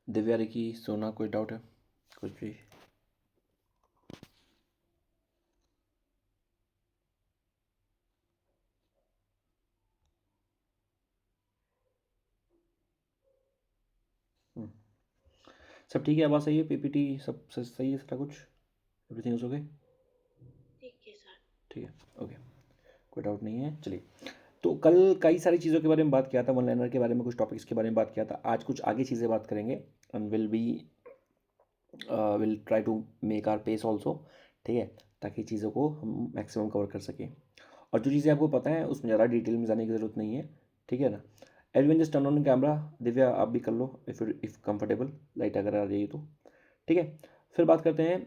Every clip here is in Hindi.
दिव्या, रिकी, सोना, कोई डाउट है? कुछ भी? हम्म, सब ठीक है? आवाज़ सही है? पीपीटी सब सही है? सारा कुछ एवरीथिंग इज ओके? ठीक है सर। ठीक है, ओके, कोई डाउट नहीं है। चलिए, तो कल कई सारी चीज़ों के बारे में बात किया था, वन लाइनर के बारे में, कुछ टॉपिक्स के बारे में बात किया था। आज कुछ आगे चीज़ें बात करेंगे and will try to make our pace also, ठीक है, ताकि चीज़ों को हम मैक्सिमम कवर कर सकें। और जो चीज़ें आपको पता है उसमें ज़्यादा डिटेल में जाने की ज़रूरत नहीं है, ठीक है ना? Everyone just turn on camera. Divya आप भी कर लो इफ़ कंफर्टेबल, लाइट अगर आ रही तो, ठीक है। फिर बात करते हैं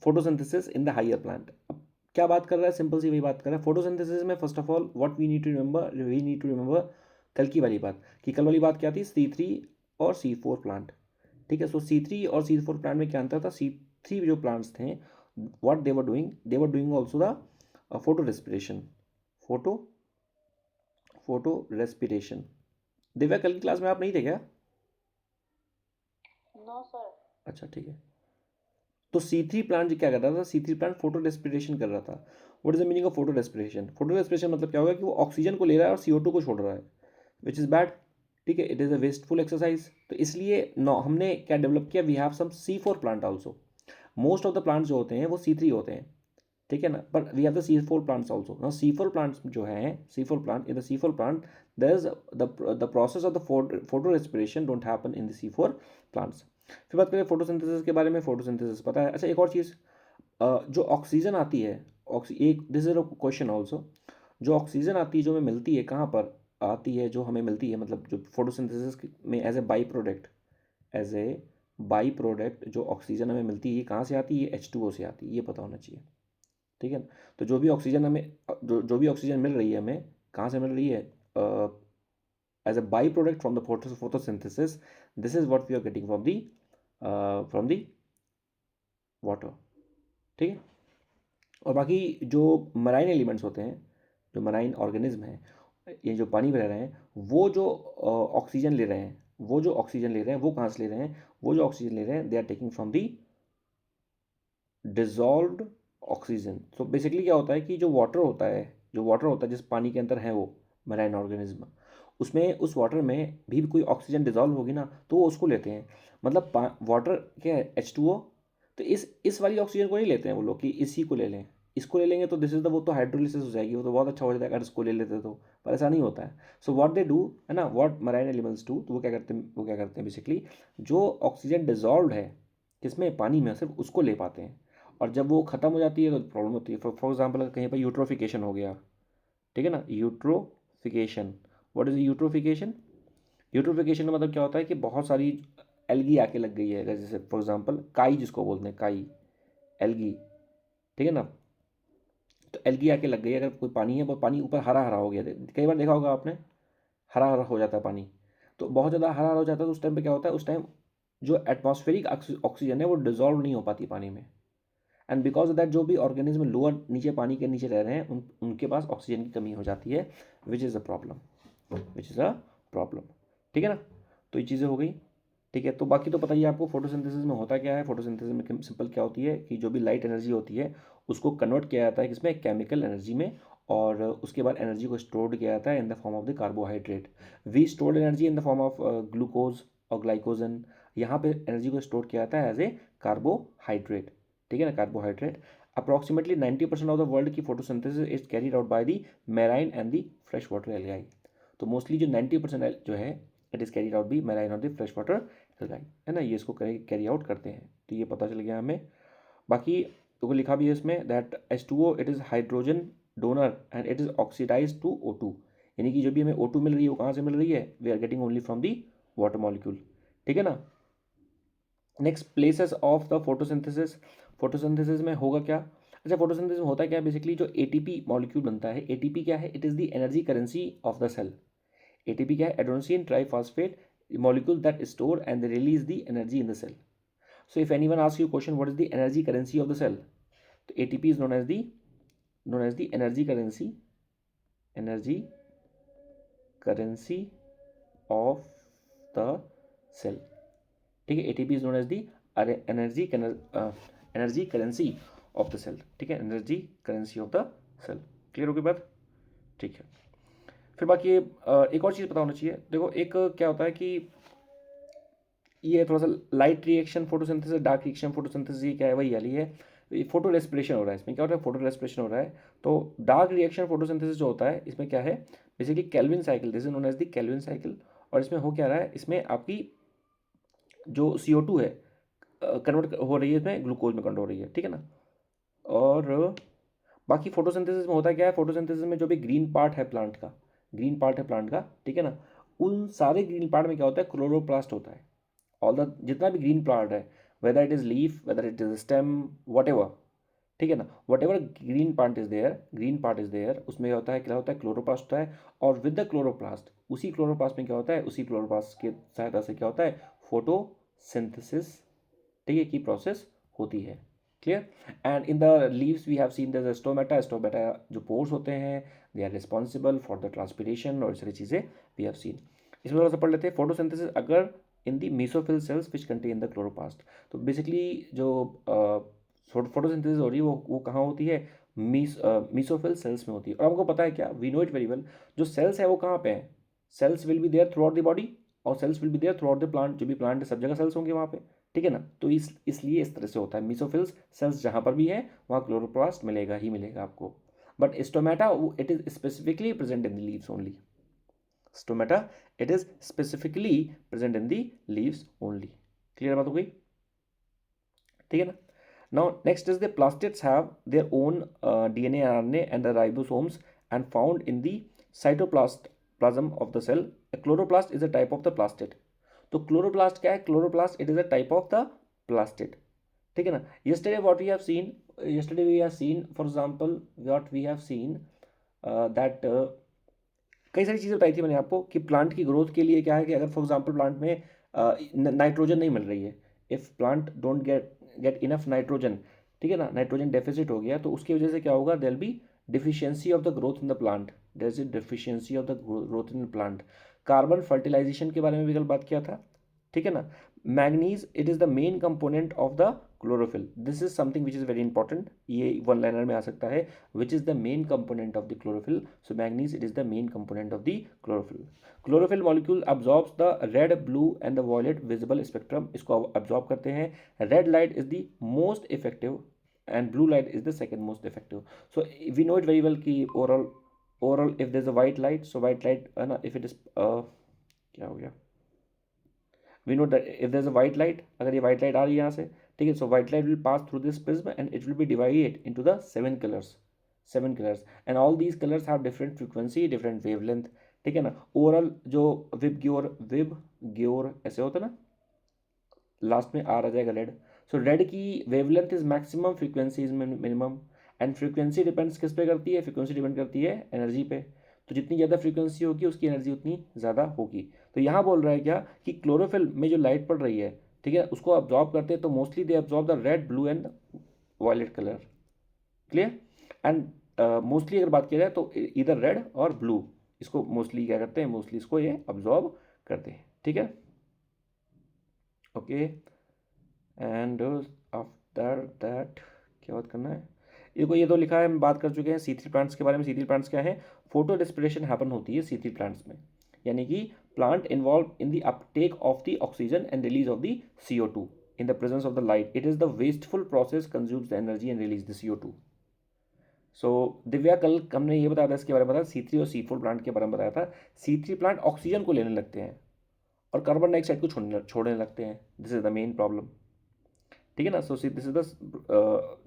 photosynthesis in the higher plant. अब क्या बात कर रहा है? सिंपल सी वही बात कर रहा है फोटोसिंथेसिस में। First of all we need to remember कल की वाली बात, कि कल वाली बात क्या थी? C3 और C4 प्लांट, ठीक है। सो C3 और C4 प्लांट में क्या अंतर था? C3 जो प्लांट्स थे, what they were doing also the photorespiration, photo photorespiration. Divya, कल की क्लास में आप नहीं थे क्या? No sir. अच्छा, ठीक है। तो C3 प्लांट क्या कर रहा था? C3 प्लांट फोटो रेस्पिरेशन कर रहा था। What is the meaning of photo respiration? Photo respiration मतलब क्या होगा कि वो ऑक्सीजन को ले रहा है और CO2 को छोड़ रहा है, विच इज़ बैड, ठीक है। It is a wasteful exercise. तो इसलिए नो, हमने क्या डेवलप किया? We have some C4 plant also. Most of the plants जो होते हैं वो C3 होते हैं, ठीक है ना? But we have the C4 plants also. Now C4 plants जो हैं, C4 plant, in the C4 plant there is the process of the photorespiration don't happen in the C4 plants. फिर बात करें फोटोसिंथेसिस के बारे में। फोटोसिंथेसिस पता है। अच्छा, एक और चीज़, जो ऑक्सीजन आती है, एक this is a question also, जो ऑक्सीजन आती है, जो हमें मिलती है, कहाँ पर आती है? जो हमें मिलती है मतलब जो फोटोसिंथेसिस में एज ए बाई प्रोडक्ट जो ऑक्सीजन हमें मिलती है, ये कहाँ से आती है? H2O से आती है, ये पता होना चाहिए, ठीक है ना? तो जो भी ऑक्सीजन हमें, जो भी ऑक्सीजन मिल रही है हमें, कहाँ से मिल रही है? As a byproduct from the photosynthesis, this is what we are getting from the water, ठीक है। और बाकी जो मराइन एलिमेंट्स होते हैं, जो मराइन ऑर्गेनिज्म हैं, ये जो पानी में रह रहे हैं, वो जो ऑक्सीजन ले रहे हैं, वो कहाँ से ले रहे हैं? वो जो ऑक्सीजन ले रहे हैं, they are taking from the dissolved oxygen. So basically क्या होता है कि जो वाटर होता है जिस पानी के अंदर है वो मराइन ऑर्गेनिज्म, उसमें उस वाटर में भी कोई ऑक्सीजन डिजॉल्व होगी ना, तो वो उसको लेते हैं। मतलब वाटर क्या है? H2O। तो इस वाली ऑक्सीजन को नहीं लेते हैं वो लोग कि इसी को ले लें। इसको ले लेंगे तो दिस इज द, वो तो हाइड्रोलिसिस हो जाएगी, वो तो बहुत अच्छा हो जाता है अगर इसको ले लेते तो। पर ऐसा नहीं होता है। सो व्हाट दे डू, है ना, व्हाट मराइन एनिमल्स डू, तो वो क्या करते हैं बेसिकली, जो ऑक्सीजन डिजॉल्व है किसमें? पानी में, सिर्फ उसको ले पाते हैं। और जब वो ख़त्म हो जाती है तो प्रॉब्लम होती है। फॉर एग्जाम्पल, अगर कहीं पर यूट्रोफिकेशन हो गया, ठीक है ना, eutrophication. What is eutrophication? Eutrophication का मतलब क्या होता है कि बहुत सारी एल्गी आके लग गई है, जैसे फॉर एग्जाम्पल काई, जिसको बोलते हैं काई, एल्गी, ठीक है ना। तो एल्गी आके लग गई, अगर कोई पानी है वो पानी ऊपर हरा हरा हो गया, कई बार देखा होगा आपने, हरा हरा हो जाता है पानी। तो बहुत ज़्यादा हरा हरा हो जाता है तो उस टाइम पे क्या होता है? उस टाइम जो एटमॉस्फेरिक ऑक्सीजन है वो डिजॉल्व नहीं हो पाती पानी में। एंड बिकॉज ऑफ दैट जो भी ऑर्गेनिज्म लोअर नीचे पानी के नीचे रह रहे हैं, उनके पास ऑक्सीजन की कमी हो जाती है, which is a problem, which is a problem, ठीक है ना। तो ये चीज़ें हो गई, ठीक है। तो बाकी तो पता ही है आपको फोटोसिंथेसिस में होता क्या है। फोटोसिंथेसिस में सिंपल क्या होती है कि जो भी लाइट एनर्जी होती है उसको कन्वर्ट किया जाता है किसमें? केमिकल एनर्जी में। और उसके बाद एनर्जी को स्टोर्ड किया जाता है in the form of the carbohydrate. We stored energy in the form of glucose और ग्लाइकोजन। यहाँ पे एनर्जी को स्टोर किया जाता है एज ए कार्बोहाइड्रेट, ठीक है ना, carbohydrate. Approximately 90% of the world की photosynthesis is carried out by the marine and the fresh water algae. तो मोस्टली जो 90% जो है, it is carried out by marine और द फ्रेश वाटर एल्गाई, है ना, ये इसको कैरी आउट करते हैं। तो ये पता चल गया हमें। बाकी तो लिखा भी है इसमें that H2O it is hydrogen donor and it is oxidise to O2। यानी कि जो भी हमें O2 मिल रही है वो कहाँ से मिल रही है? We are getting only from the water molecule, ठीक है ना। Next, places of the photosynthesis. Photosynthesis में होगा क्या? अच्छा, फोटोसिंथेसिस में होता है क्या? बेसिकली जो ATP मॉलिक्यूल बनता है, ATP क्या है? It is the energy currency of the cell. ATP क्या है? Adenosine triphosphate molecule that store and they release the energy in the cell. So if anyone asks you a question, what is the energy currency of the cell? So ATP is known as the energy currency of the cell, ठीक है। ATP is known as the energy currency of the cell, ठीक है, energy currency of the cell. Clear होगी बात, ठीक है। फिर बाकी एक और चीज़ पता होना चाहिए, देखो एक क्या होता है कि ये थोड़ा सा light reaction photosynthesis, dark reaction photosynthesis, ये क्या है, वही वाली है। ये फोटो रेस्पिरेशन हो रहा है, इसमें क्या हो रहा है, फोटो रेस्पिरेशन हो रहा है। तो डार्क रिएक्शन फोटोसिंथेसिस जो होता है, इसमें क्या है, basically Calvin cycle, this is known as the Calvin cycle. और इसमें हो क्या रहा है, इसमें आपकी जो CO2 है कन्वर्ट हो रही है, इसमें ग्लूकोज में कन्वर्ट हो रही है, ठीक है ना। और बाकी फोटोसिंथेसिस में होता क्या है, फोटोसिंथेसिस में जो भी ग्रीन पार्ट है प्लांट का, ग्रीन पार्ट है प्लांट का, ठीक है ना, उन सारे ग्रीन पार्ट में क्या होता है, क्लोरोप्लास्ट होता है। ऑल द जितना भी ग्रीन पार्ट है, whether it is leaf, whether it is stem, whatever, ठीक है ना, whatever green part is there, green part is there, उसमें होता है, क्या होता है, क्लोरोप्लास्ट होता है। और विद द क्लोरोप्लास्ट, उसी क्लोरोप्लास्ट में क्या होता है, उसी क्लोरोप्लास्ट की सहायता से क्या होता है, फोटोसिंथेसिस, ठीक है, की प्रोसेस होती है। Clear. And in the leaves we have seen the stomata, stomata जो पोर्स होते हैं, they are responsible for the transpiration, और सारी चीज़ें वी हैव सीन। इसमें थोड़ा सा पढ़ लेते हैं, फोटोसिंथेसिस अगर in the mesophyll cells which contain the chloroplast. तो बेसिकली जो फोटोसिंथेसिस हो रही है वो कहाँ होती है, मेसोफिल सेल्स में होती है। और हमको पता है क्या, we know it very well, जो सेल्स है वो कहाँ पे है, cells will be there throughout the body, और cells will be there throughout the plant, जो भी प्लांट है सब जगह सेल्स होंगे वहाँ पे, ठीक है ना। तो इसलिए इस तरह से होता है, मेसोफिल्स सेल्स जहाँ पर भी है वहाँ क्लोरोप्लास्ट मिलेगा ही मिलेगा आपको। But stomata it is specifically present in the leaves only, stomata it is specifically present in the leaves only. Clear बात हो गई, ठीक है ना। Now next is the plastids have their own DNA, RNA and the ribosomes and found in the cytoplasm of the cell. A chloroplast is a type of the plastid. तो क्लोरोप्लास्ट क्या है, chloroplast it is a type of the plastid, ठीक है ना। yesterday what we have seen, yesterday we have seen for example what we have seen that कई सारी चीज़ें बताई थी मैंने आपको कि प्लांट की ग्रोथ के लिए क्या है कि अगर फॉर एग्जांपल प्लांट में नाइट्रोजन नहीं मिल रही है, if plant don't get enough nitrogen, ठीक है ना, नाइट्रोजन डेफिसिट हो गया, तो उसकी वजह से क्या होगा, there be deficiency of the growth in the plant, there is deficiency of the growth in the plant. Carbon fertilization के बारे में भी कल बात किया था, ठीक है ना। Manganese it is the main component of the chlorophyll, this is something which is very important, ये वन लाइनर में आ सकता है, which is the main component of the chlorophyll. So manganese it is the main component of the chlorophyll. Chlorophyll molecule absorbs the red, blue and the violet visible spectrum, इसको अब्जॉर्ब करते हैं। Red light is the most effective and blue light is the second most effective. So we know it very well कि overall if there is a white light, so white light है ना, इफ इट इज क्या हो गया, we know that if there is a white light, अगर ये वाइट लाइट आ रही है यहाँ से, ठीक है, सो white light will pass through this prism and it will be divided into the seven colours and all these colours have different frequency, different wavelength, ठीक है ना। ओवरऑल जो विब ग्योर ऐसे होता है ना, लास्ट में आर आ जाएगा रेड। सो रेड की wavelength is maximum, frequency is minimum, and frequency depends किस पे करती है, फ्रीक्वेंसी डिपेंड करती है एनर्जी पे। तो जितनी ज़्यादा फ्रीक्वेंसी होगी उसकी एनर्जी उतनी ज़्यादा होगी। तो यहाँ बोल रहा है क्या कि क्लोरोफिल में जो लाइट पड़ रही है, ठीक है, उसको अब्जॉर्ब करते हैं, तो mostly they absorb the red, blue and violet colour. Clear. And mostly अगर बात किया जाए तो इधर रेड और ब्लू, इसको मोस्टली क्या करते हैं, मोस्टली इसको ये अब्जॉर्ब करते हैं, ठीक है, ओके। एंड आफ्टर दैट क्या बात करना है, देखो ये तो लिखा है, हम बात कर चुके हैं C3 प्लांट्स के बारे में। C3 प्लांट्स क्या है, फोटो रेस्पिरेशन हैपन होती है C3 प्लांट्स में, यानी कि plant involve in the Uptake of the oxygen and release of the CO2 in the presence of the light. It is the wasteful process consumes the energy and release the CO2। सो दिव्या कल हमने ये बताया था, इसके बारे में बताया, C3 और C4 प्लांट के बारे में बताया था। C3 प्लांट ऑक्सीजन को लेने लगते हैं और कार्बन डाइऑक्साइड को छोड़ने लगते हैं, this is the main problem, ठीक है ना। So this is the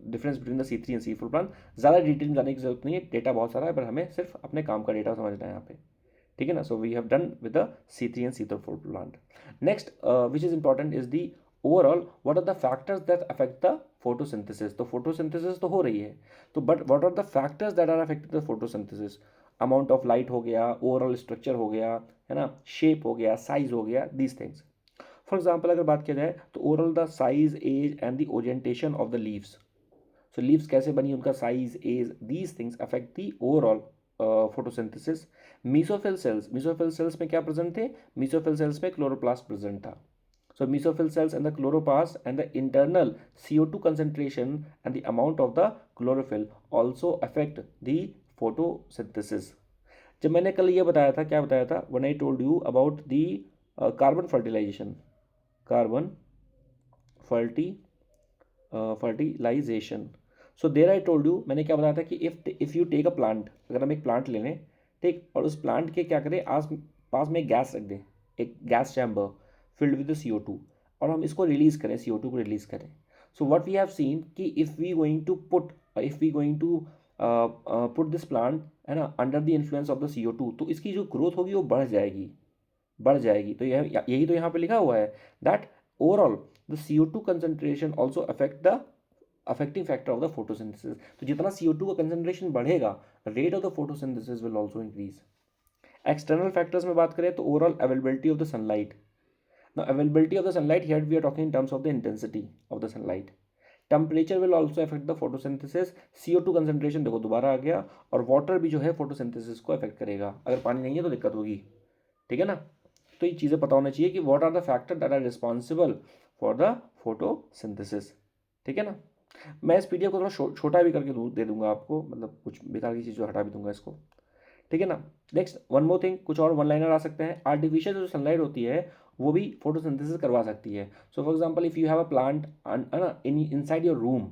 difference between the C3 and C4 plant. ज़्यादा डिटेल में जाने की जरूरत नहीं है, डेटा बहुत सारा है, पर हमें सिर्फ अपने काम का डेटा समझना है यहाँ पे, ठीक है ना। So we have done with the C3 and C4 plant. Next which is important is the overall what are the factors that affect the photosynthesis. तो फोटोसिंथेसिस तो हो रही है, तो but what are the factors that are affecting the photosynthesis, amount of light हो गया, ओवरऑल स्ट्रक्चर हो गया, है ना, शेप हो गया, साइज हो गया, दीज थिंग्स। फॉर एग्जाम्पल अगर बात किया जाए तो overall the size, age and the orientation of the leaves. So leaves कैसे बनी, उनका size, age, these things affect the overall photosynthesis. Mesophyll cells में क्या प्रेजेंट थे, मीसोफिल सेल्स में क्लोरोप्लास्ट प्रेजेंट था, So mesophyll cells and the chloroplast and the internal CO2 concentration and the amount of the chlorophyll also affect the photosynthesis. जब मैंने कल ये बताया था, क्या बताया था, when I told you about the carbon fertilization, carbon fertilization. So there I told you, मैंने क्या बताया था कि if you take a plant, अगर हम एक प्लांट ले लें, ठीक, और उस प्लांट के क्या करें, आस पास में एक गैस रख दें, एक gas chamber filled with CO2, और हम इसको रिलीज़ करें, CO2 को रिलीज़ करें. So what we have seen कि if we going to put this plant, है ना, under the influence of the CO2, तो इसकी जो ग्रोथ होगी वो बढ़ जाएगी. तो यही तो यहाँ पे लिखा हुआ है that overall the CO2 concentration also affecting factor of the photosynthesis. तो जितना CO2 का कंसनट्रेशन बढ़ेगा, rate of the photosynthesis will also increase. External factors में बात करें तो overall availability of the sunlight. Now availability of the sunlight, here we are talking in terms of the intensity of the sunlight. Temperature will also affect the photosynthesis. CO2 concentration देखो दोबारा आ गया, और वाटर भी जो है फोटोसिंथेसिस को अफेक्ट करेगा. अगर पानी नहीं है तो दिक्कत होगी, ठीक है ना. तो ये चीज़ें पता होना चाहिए कि what are the factor that are responsible for the photosynthesis, ठीक है ना. मैं इस PDF को थोड़ा छोटा भी करके दे दूंगा आपको, मतलब कुछ बेकार की चीज़ जो हटा भी दूंगा इसको, ठीक है ना. नेक्स्ट वन मोर थिंग, कुछ और वन लाइनर आ सकते हैं. आर्टिफिशियल जो सनलाइट होती है वो भी फोटोसिंथेसिस करवा सकती है. So for example if you have a plant inside your room,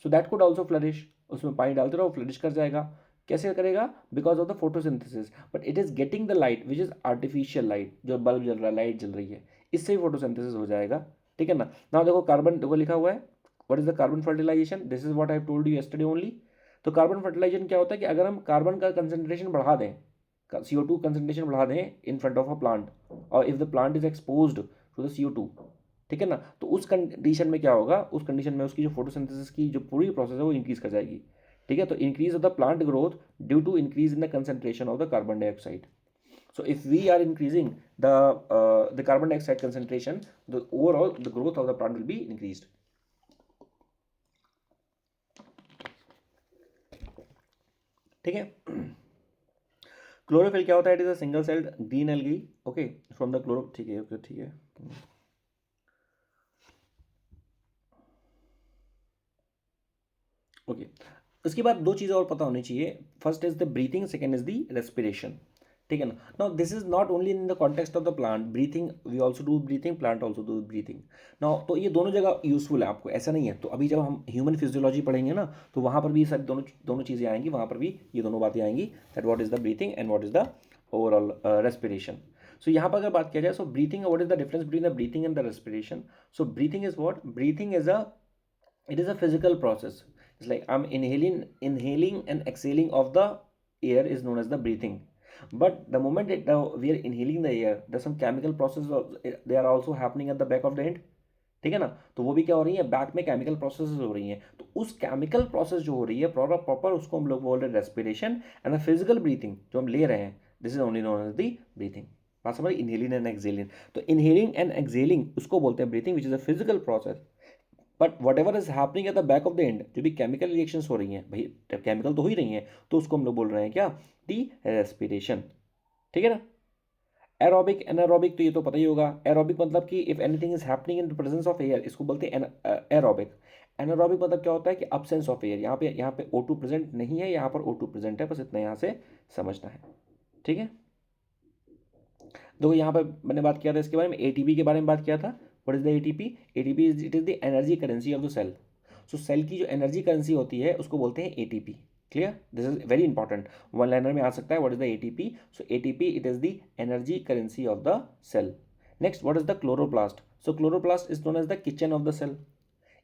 so that could also flourish. उसमें पानी डालते रहो, फ्लरिश कर जाएगा. कैसे करेगा? Because of the photosynthesis. But it is getting the light which is artificial light, जो बल्ब जल रहा है, लाइट जल रही है, इससे भी फोटोसिंथेसिस हो जाएगा, ठीक है ना. ना देखो कार्बन, देखो लिखा हुआ है what is the carbon fertilization. This is what I have told you yesterday only. तो कार्बन फर्टिलाइजेशन क्या होता है कि अगर हम कार्बन का कंसनट्रेशन बढ़ा दें, CO2 कंसनट्रेशन बढ़ा दें in front of a plant, और if the plant is exposed to the CO2, ठीक है ना, तो उस कंडीशन में क्या होगा, उस कंडीशन में उसकी जो फोटोसिंथेसिस की जो पूरी प्रोसेस है वो इंक्रीज कर जाएगी, ठीक है. तो increase of the plant growth due to increase in the concentration of the carbon dioxide. So if we are increasing the carbon dioxide concentration, the overall the growth of the plant will be increased. ठीक है. क्लोरोफिल क्या होता है? It is a single celled green algae, okay, from the chloro, ठीक है, ओके, ठीक है. ओके, उसके बाद दो चीज़ें और पता होनी चाहिए. First is the breathing, second is the respiration, ठीक है ना. Now this is not only in the context of the plant breathing, we also do breathing, plant also do breathing. Now तो ये दोनों जगह यूजफुल है आपको, ऐसा नहीं है. तो अभी जब हम ह्यूमन फिजियोलॉजी पढ़ेंगे ना, तो वहाँ पर भी ये सारी दोनों चीज़ें आएंगी, वहाँ पर भी ये दोनों बातें आएंगी, that what is the breathing and what is the overall respiration. So यहाँ पर अगर बात किया जाए, so breathing, what is the difference between the breathing and the respiration. So breathing is what, breathing is it is a physical process. It's like I'm inhaling and exhaling of the air is known as the breathing. But the moment we are inhaling the air, there's some chemical processes, they are also happening at the back of the end, ठीक है ना. तो वो भी क्या हो रही है, बैक में केमिकल प्रोसेस हो रही हैं. तो उस केमिकल प्रोसेस जो हो रही है प्रॉपर उसको हम लोग बोल रहे हैं respiration. And the physical breathing जो हम ले रहे हैं, this is only known as the breathing. बात समझ, इनहेलिंग एंड एक्सहेलिंग. तो इनहेलिंग एंड एक्सहेलिंग उसको बोलते हैं breathing, which is a physical process. But whatever is happening at the back of the end, जो भी केमिकल रिएक्शंस हो रही हैं, भाई केमिकल तो हो ही रही हैं, तो उसको हम लोग बोल रहे हैं क्या, दी रेस्पिरेशन, ठीक है ना. एरोबिक, एनारोबिक, तो ये तो पता ही होगा. एरोबिक मतलब कि if anything is happening in the presence of air, इसको बोलते हैं एरोबिक. एनारोबिक मतलब क्या होता है कि अब्सेंस ऑफ एयर. यहाँ पे O2 प्रेजेंट नहीं है, यहाँ पर O2 प्रेजेंट है, बस इतना यहाँ से समझना है, ठीक है. देखो यहाँ पर मैंने बात किया था इसके बारे में, ATP के बारे में बात किया था. What is the ATP? ATP is it is the energy currency of the cell. So cell की जो एनर्जी करेंसी होती है उसको बोलते हैं ATP. Clear? This is very important, one liner में आ सकता है. What is the ATP? So ATP it is the energy currency of the cell. Next, what is the chloroplast? So chloroplast is known as the kitchen of the cell,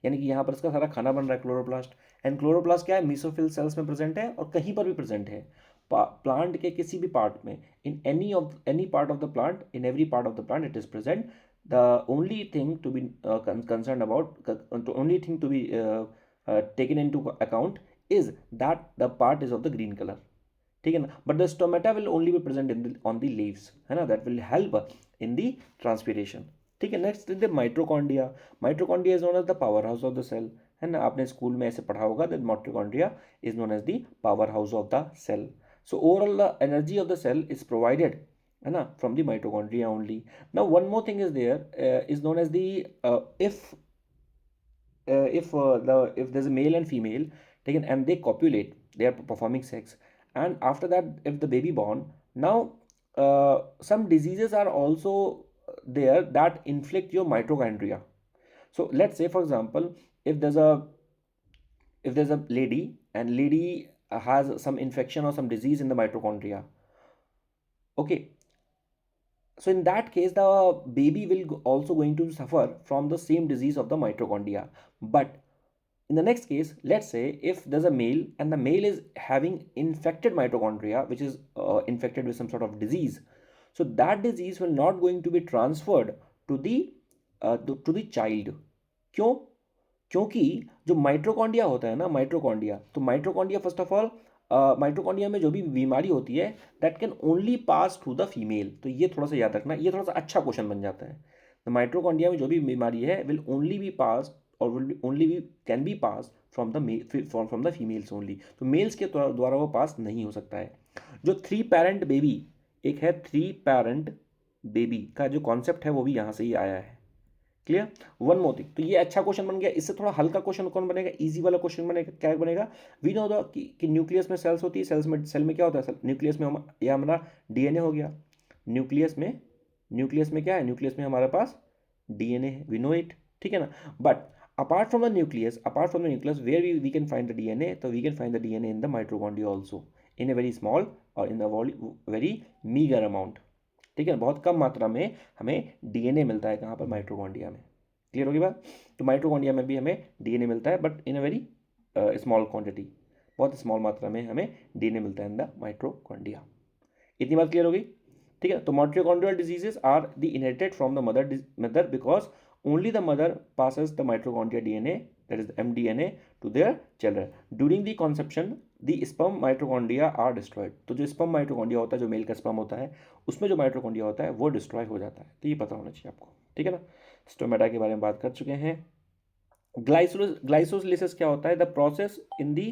यानी कि यहाँ पर इसका सारा खाना बन रहा है क्लोरोप्लास्ट. एंड क्लोरोप्लास्ट क्या है, मेसोफिल सेल्स में प्रेजेंट है और कहीं पर भी प्रेजेंट है प्लांट के किसी भी पार्ट में. In any part of the plant, in every part of the plant it is present. The only thing to be concerned about, the only thing to be taken into account is that the part is of the green color, ठीक है ना. But the stomata will only be present on the leaves, है ना, that will help in the transpiration, ठीक है. Next is the mitochondria. Mitochondria is known as the power house of the cell, है ना. आपने स्कूल में ऐसे पढ़ा होगा that mitochondria is known as the power house of the cell. So overall the energy of the cell is provided है ना, from the mitochondria only. Now one more thing is there, is known as the if if there's a male and female taken and they copulate, they are performing sex, and after that if the baby born, now some diseases are also there that inflict your mitochondria. So let's say for example, if there's a if there's a lady and lady has some infection or some disease in the mitochondria, okay, so in that case the baby will also going to suffer from the same disease of the mitochondria. But in the next case, let's say if there's a male and the male is having infected mitochondria, which is infected with some sort of disease, so that disease will not going to be transferred to the child. क्यों? क्योंकि जो माइट्रोकॉन्डिया होता है ना, माइट्रोकॉन्डिया, तो mitochondria first of all, mitochondria में जो भी बीमारी होती है that can only pass to the female. तो ये थोड़ा सा याद रखना, ये थोड़ा सा अच्छा क्वेश्चन बन जाता है. तो माइट्रोकॉन्डिया में जो भी बीमारी है विल ओनली बी पास और will only be can be pass from the from the females only. तो मेल्स के द्वारा वो पास नहीं हो सकता है. जो थ्री पेरेंट बेबी, एक है थ्री पेरेंट बेबी का जो कॉन्सेप्ट है वो भी यहाँ से ही आया है. क्लियर? वन मोर थिंग, तो ये अच्छा क्वेश्चन बन गया. इससे थोड़ा हल्का क्वेश्चन कौन बनेगा, इजी वाला क्वेश्चन बनेगा. क्या बनेगा? वी नो द कि न्यूक्लियस में सेल्स होती है, सेल में क्या होता है, न्यूक्लियस में ये हमारा डीएनए हो गया. न्यूक्लियस में क्या है, न्यूक्लियस में हमारे पास डीएनए है, वी नो इट. ठीक है ना. But apart from the nucleus where we can find the DNA, so we can find the DNA in the mitochondria also, in a very small or in a very meager amount. ठीक है, बहुत कम मात्रा में हमें डीएनए मिलता है कहाँ पर, माइटोकॉन्ड्रिया में. क्लियर होगी बात? तो माइटोकॉन्ड्रिया में भी हमें डीएनए मिलता है but in a very small quantity, बहुत स्मॉल मात्रा में हमें डीएनए मिलता है इन द माइटोकॉन्ड्रिया. इतनी बात क्लियर होगी? ठीक है. तो mitochondrial diseases are the inherited from the mother because only the mother passes the mitochondria DNA, that is the mDNA, to their children. During the conception the sperm mitochondria are destroyed. तो जो sperm mitochondria होता है, जो मेल का sperm होता है, उसमें जो mitochondria होता है वो डिस्ट्रॉय हो जाता है. तो ये पता होना चाहिए आपको. ठीक है ना. स्टोमेटा के बारे में बात कर चुके हैं. ग्लाइसोलिसिस क्या होता है? द प्रोसेस इन दी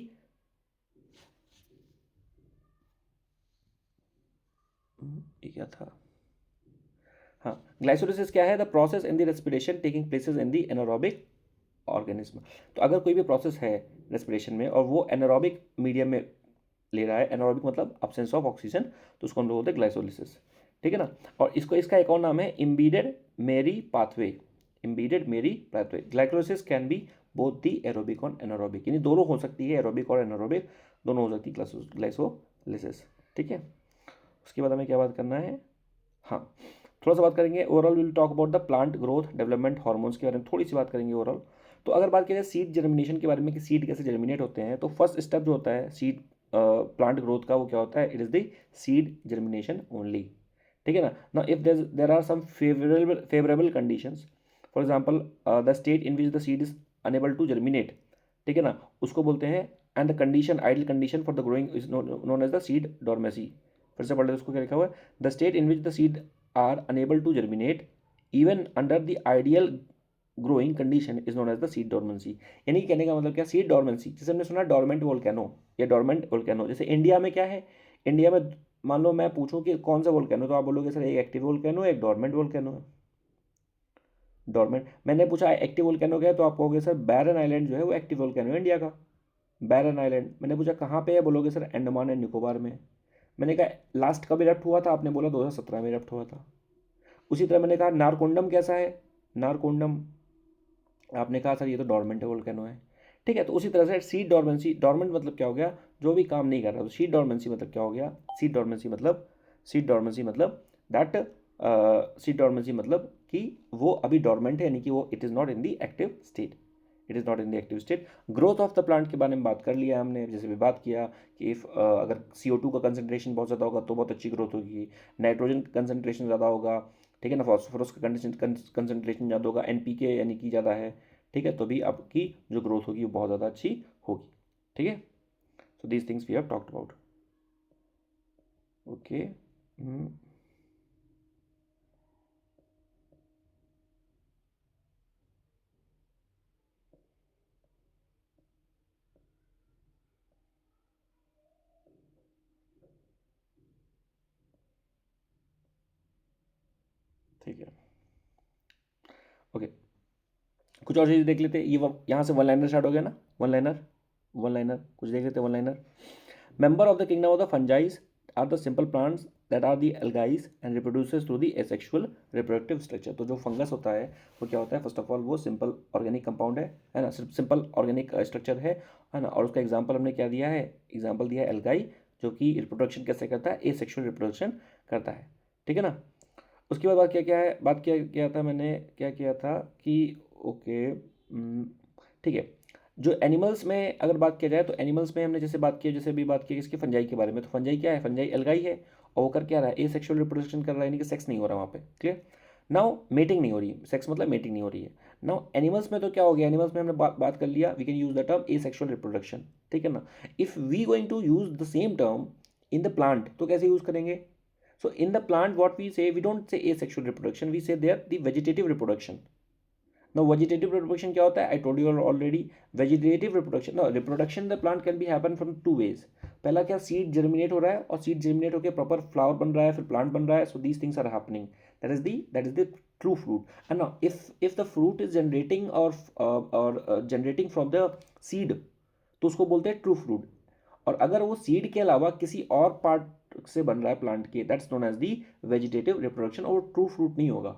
क्या था, हाँ, ग्लाइसोलिसिस क्या है? The process in the respiration taking places in the anaerobic organism. तो अगर कोई भी प्रोसेस है रेस्पिरेशन में और वो एनारोबिक मीडियम में ले रहा है, एनारोबिक मतलब अब्सेंस ऑफ ऑक्सीजन, तो उसको हम लोग बोलते हैं ग्लाइसोलिसिस. ठीक है ना. और इसका एक और नाम है इम्बीडेड मेरी पाथवे. इम्बीडेड मेरी pathway. Glycolysis can be both the aerobic और एनारोबिक, यानी दोनों हो सकती है, एरोबिक और एनारोबिक दोनों हो सकती है ग्लाइसोलिसिस. ठीक है. उसके बाद हमें क्या बात करना है, हाँ, थोड़ा सा बात करेंगे overall. Will talk about the plant growth development hormones के बारे में थोड़ी सी बात करेंगे ओवरऑल. तो अगर बात करें सीड जर्मिनेशन के बारे में कि सीड कैसे जर्मिनेट होते हैं, तो फर्स्ट स्टेप जो होता है सीड प्लांट ग्रोथ का, वो क्या होता है? It is the seed germination only. ठीक है ना. Now if there are some favourable conditions, for example the state in which the seed is unable to germinate, ठीक है ना, उसको बोलते हैं. And the condition, ideal condition for the growing is known as the seed dormancy. फिर से पढ़ लेते उसको, क्या लिखा हुआ है? The state in which the seed are unable to germinate even under the ideal growing condition is known as the seed dormancy. यानी कहने का मतलब क्या, सीड डॉर्मेंसी, जैसे हमने सुना डॉर्मेंट वोल्केनो या डॉर्मेंट वोल्केनो. जैसे इंडिया में क्या है, इंडिया में मान लो मैं पूछूं कि कौन सा वोल्केनो, तो आप बोलोगे सर एक एक्टिव वोल्केनो है, एक डॉर्मेंट वोल्केनो है. डॉर्मेंट. मैंने पूछा एक्टिव वोल्केनो क्या है, तो आप कहोगे सर बैरन आइलैंड जो है वो एक्टिव वोल्केनो है इंडिया का, बैरन आइलैंड. मैंने पूछा कहाँ पे है, बोलोगे सर अंडमान एंड निकोबार में. मैंने कहा लास्ट कब इरप्ट हुआ था, आपने बोला 2017 में इरप्ट हुआ था. उसी तरह मैंने कहा नारकोंडम कैसा है, नारकोंडम, आपने कहा सर ये तो डॉर्मेंट वोल्केनो है. ठीक है. तो उसी तरह से सीड डॉर्मेंसी, डॉर्मेंट मतलब क्या हो गया, जो भी काम नहीं कर रहा. तो सीड डॉर्मेंसी मतलब क्या हो गया, सीड डॉर्मेंसी मतलब दैट सीड डॉर्मेंसी मतलब कि वो अभी डॉर्मेंट है, यानी कि वो it is not in the active state. It is not in the active state. Growth of the plant के बारे में बात कर लिया हमने. जैसे भी बात किया कि इफ़ अगर CO2 का कंसनट्रेशन बहुत ज़्यादा होगा तो बहुत अच्छी ग्रोथ होगी, नाइट्रोजन कंसनट्रेशन ज़्यादा होगा, ठीक है ना, फॉस्फोरस का कंसनट्रेशन ज़्यादा होगा, NPK यानी कि ज़्यादा है, ठीक है, तो भी आपकी जो ग्रोथ होगी वो बहुत ज़्यादा अच्छी होगी. ठीक है. So these things we have talked about. Okay. ठीक है, ओके। कुछ और चीज़ देख लेते हैं। ये यहाँ से वन लाइनर स्टार्ट हो गया ना, वन लाइनर कुछ देख लेते हैं। One liner, member of the kingdom of the fungi are the simple plants that are the algae and reproduces through the asexual reproductive structure. तो जो फंगस होता है वो क्या होता है, फर्स्ट ऑफ ऑल वो सिंपल ऑर्गेनिक कंपाउंड है ना, सिंपल ऑर्गेनिक स्ट्रक्चर है ना। और उसका एग्जांपल हमने क्या दिया है, एग्जांपल दिया है एल्गाई, जो कि रिप्रोडक्शन कैसे करता है, एसेक्सुअल रिप्रोडक्शन करता है, ठीक है ना। उसके बाद बात क्या क्या है, बात क्या किया था मैंने, क्या किया था कि ओके, ठीक है। जो एनिमल्स में अगर बात किया जाए तो एनिमल्स में हमने जैसे बात की, जैसे अभी बात की इसकी फंजाई के बारे में, तो फंजाई क्या है, फंजाई एल्गाई है, और वो कर क्या रहा है, ए सेक्शुअल रिप्रोडक्शन कर रहा है, यानी कि सेक्स नहीं हो रहा वहाँ पे, क्लियर। नाउ मेटिंग नहीं हो रही, सेक्स मतलब मेटिंग नहीं हो रही है। नाउ एनिमल्स में तो क्या हो गया, एनिमल्स में हमने बात कर लिया, we can use the term asexual reproduction, ठीक है ना। If we going to use the same term in the plant तो कैसे यूज करेंगे। So in the plant, what we say, we don't say asexual reproduction, we say there the vegetative reproduction. Now vegetative reproduction क्या होता है, I told you already. Vegetative reproduction, no, reproduction in the plant can be happen from two ways. पहला क्या, सीड जर्मिनेट हो रहा है, और सीड जर्मिनेट होकर प्रॉपर फ्लावर बन रहा है, फिर प्लांट बन रहा है, so these things are happening, that is the true fruit. And now if the fruit is generating और जनरेटिंग फ्रॉम द सीड, तो उसको बोलते हैं ट्रू फ्रूट। और अगर वो सीड के अलावा किसी और पार्ट से बन रहा है प्लांट के, that's known as the vegetative reproduction, और ट्रू फ्रूट नहीं होगा।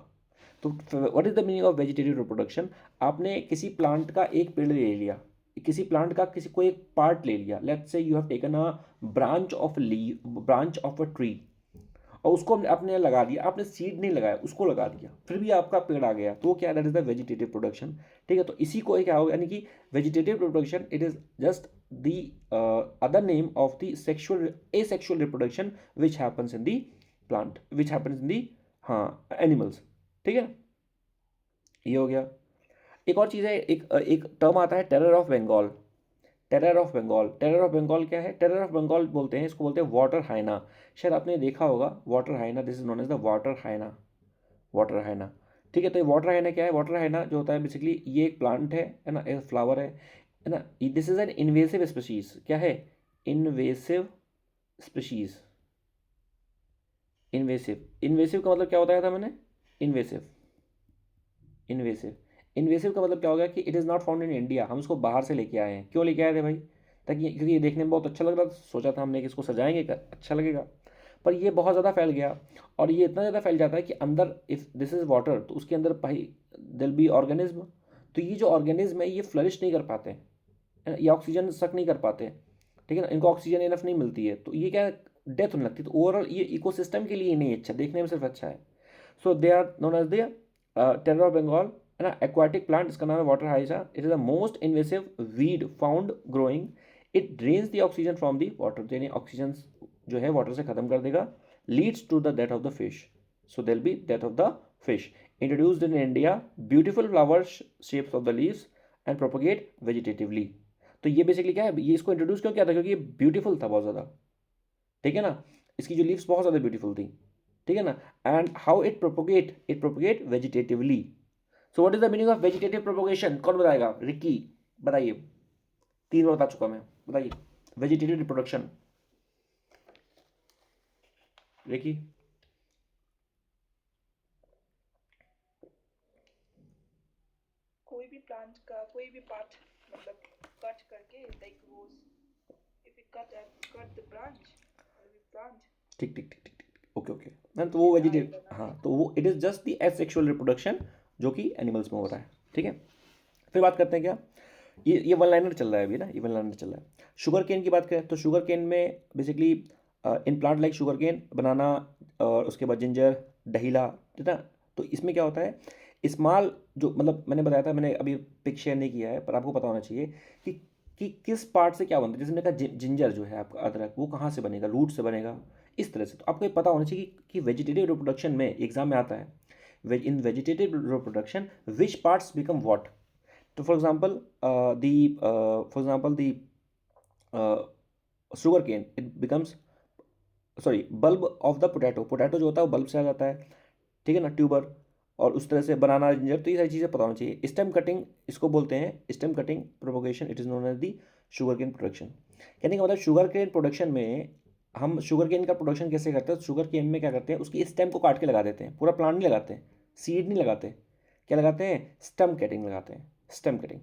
तो what is the meaning of vegetative reproduction, आपने किसी प्लांट का एक पेड़ ले लिया, किसी प्लांट का किसी को एक पार्ट ले लिया, let's say you have taken a branch of a tree, और उसको आपने लगा दिया, आपने सीड नहीं लगाया, उसको लगा दिया, फिर भी आपका पेड़ आ गया, तो वो क्या, that is the vegetative production, ठीक है। तो इसी को क्या होगा, यानी कि vegetative production it is just the other name of the sexual asexual reproduction which happens in the plant, which happens in the, हाँ, एनिमल्स, ठीक है। ये हो गया। एक और चीज़ है, एक टर्म आता है terror of Bengal. Terror of Bengal, terror of Bengal क्या है, टेरर ऑफ बंगाल बोलते हैं, इसको बोलते हैं वाटर हाइना। शायद आपने देखा होगा water hyena, this is known as the water hyena, water hyena, ठीक है। तो ये वाटर हाइना क्या है, वाटर हाइना जो होता है बेसिकली ये एक प्लांट है ना, एक फ्लावर है ना। This is an invasive species, क्या है, इन्वेसिव स्पीशीज। इन्वेसिव, इन्वेसिव का मतलब क्या होता है था मैंने, इन्वेसिव, इन्वेसिव, इन्वेसिव का मतलब क्या हो गया कि it is not found in India, हम इसको बाहर से लेके आए हैं। क्यों लेके आए थे भाई, ताकि क्योंकि ये देखने में बहुत अच्छा लग रहा था, सोचा था हमने कि इसको सजाएंगे अच्छा लगेगा, पर ये बहुत ज़्यादा फैल गया, और ये इतना ज़्यादा फैल जाता है कि अंदर, इफ़ दिस इज़ वाटर, तो उसके अंदर भाई दिल बी ऑर्गेनिज्म, तो ये जो ऑर्गेनिज्म है ये फ्लरिश नहीं कर पाते हैं, ये ऑक्सीजन सक नहीं कर पाते, ठीक है ना, इनको ऑक्सीजन इनफ नहीं मिलती है, तो ये क्या, डेथ होने लगती है। तो ओवरऑल ये इकोसिस्टम के लिए नहीं अच्छा, देखने में सिर्फ अच्छा है। So they are known as the terror of Bengal, है ना, एक्वाटिक प्लांट, इसका नाम है वाटर हाइसा। It is the most invasive weed found growing, it drains the oxygen from the water, यानी ऑक्सीजन जो है वाटर से खत्म कर देगा, leads to the death of the fish, so they'll be death of the fish. Introduced in India, beautiful flowers shapes of the leaves and propagate vegetatively. तो ये बेसिकली क्या है, ये इसको इंट्रोड्यूस क्यों किया था, क्योंकि ये ब्यूटीफुल था बहुत ज़्यादा, ठीक है ना, इसकी जो लीव्स बहुत ज़्यादा ब्यूटीफुल थी, ठीक है ना। And how it propagate vegetatively. So what is the meaning of vegetative propagation, कौन बताएगा, रिक्की बताइए, 3 बार बता चुका मैं, बताइए वेजिटेटिव रिप्रोडक्शन, रिक्की। कोई भी प्लांट का कोई भी पार्ट मतलब कट करके, लाइक वो if you cut the branch plant, ठीक ठीक ठीक ठीक, ओके ओके, ना तो वो वेजिटेटिव, हाँ, तो वो it is just the asexual reproduction जो कि एनिमल्स में हो रहा है, ठीक है। फिर बात करते हैं क्या, ये वन लाइनर चल रहा है अभी ना, ये वन लाइनर चल रहा है। शुगर केन की बात करें तो शुगर केन में basically in plant like sugar cane, banana, और उसके बाद जिंजर, डहीला, ठीक है। तो इसमें क्या होता है, स्मॉल, जो मतलब मैंने बताया था, मैंने अभी पिक शेयर नहीं किया है, पर आपको पता होना चाहिए कि कि किस पार्ट से क्या बनता है। जैसे मैंने कहा जिंजर जो है आपका अदरक, वो कहाँ से बनेगा, रूट से बनेगा, इस तरह से। तो आपको ये पता होना चाहिए कि वेजिटेटिव रिप्रोडक्शन में एग्जाम में आता है, in vegetative reproduction which parts become what. तो for example the sugar cane it becomes, sorry, bulb of the potato, potato जो होता है वो बल्ब से आ जाता है, ठीक है ना, ट्यूबर, और उस तरह से बनाना, जिंजर, तो ये सारी चीज़ें पता होनी चाहिए। स्टेम कटिंग इसको बोलते हैं, stem cutting propagation, it is known as the sugar cane production. कहने का मतलब शुगर केन प्रोडक्शन में हम शुगर केन का प्रोडक्शन कैसे करते हैं, शुगर केन में क्या करते हैं, उसकी स्टेम को काट के लगा देते हैं, पूरा प्लांट नहीं लगाते हैं, सीड नहीं लगाते, क्या लगाते हैं, स्टेम कटिंग लगाते हैं, स्टेम कटिंग।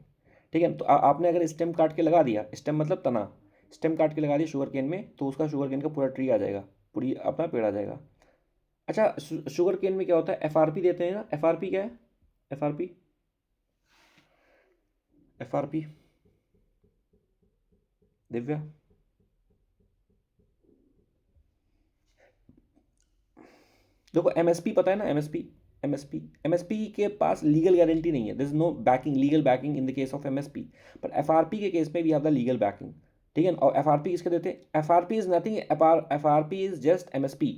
ठीक है, तो आपने अगर स्टेम काट के लगा दिया, स्टेम मतलब तना, स्टेम काट के लगा दिया शुगर केन में, तो उसका शुगर केन का पूरा ट्री आ जाएगा, पूरी अपना पेड़ आ जाएगा। अच्छा, शुगर केन में क्या होता है, एफआरपी देते हैं ना, एफआरपी क्या है, एफआरपी, एफआरपी दिव्या, देखो एमएसपी पता है ना, एमएसपी, एमएसपी के पास लीगल गारंटी नहीं है, this is no backing, legal backing in the case of MSP, पर एफआरपी के केस में we have the legal backing. ठीक है, और एफआरपी किसके देते हैं, FRP is nothing, FRP is just MSP,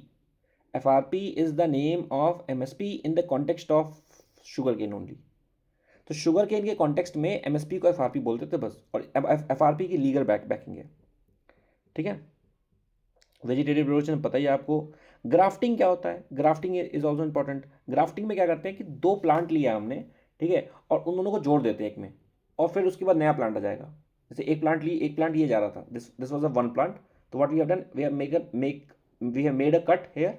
FRP is the name of MSP in the context of sugar cane only. तो शुगर केन के कॉन्टेक्स्ट में एमएसपी को एफआरपी बोलते थे बस, और एफआरपी की लीगल बैकिंग है। ठीक है, वेजिटेटिव प्रोडक्शन पता ही है आपको। ग्राफ्टिंग क्या होता है, grafting is also important. Grafting में क्या करते हैं कि दो प्लांट लिया हमने, ठीक है, और उन दोनों को जोड़ देते हैं एक में, और फिर उसके बाद नया प्लांट आ जाएगा। जैसे एक प्लांट ये जा रहा था, this was a one plant, तो what we have done, we have made a cut here,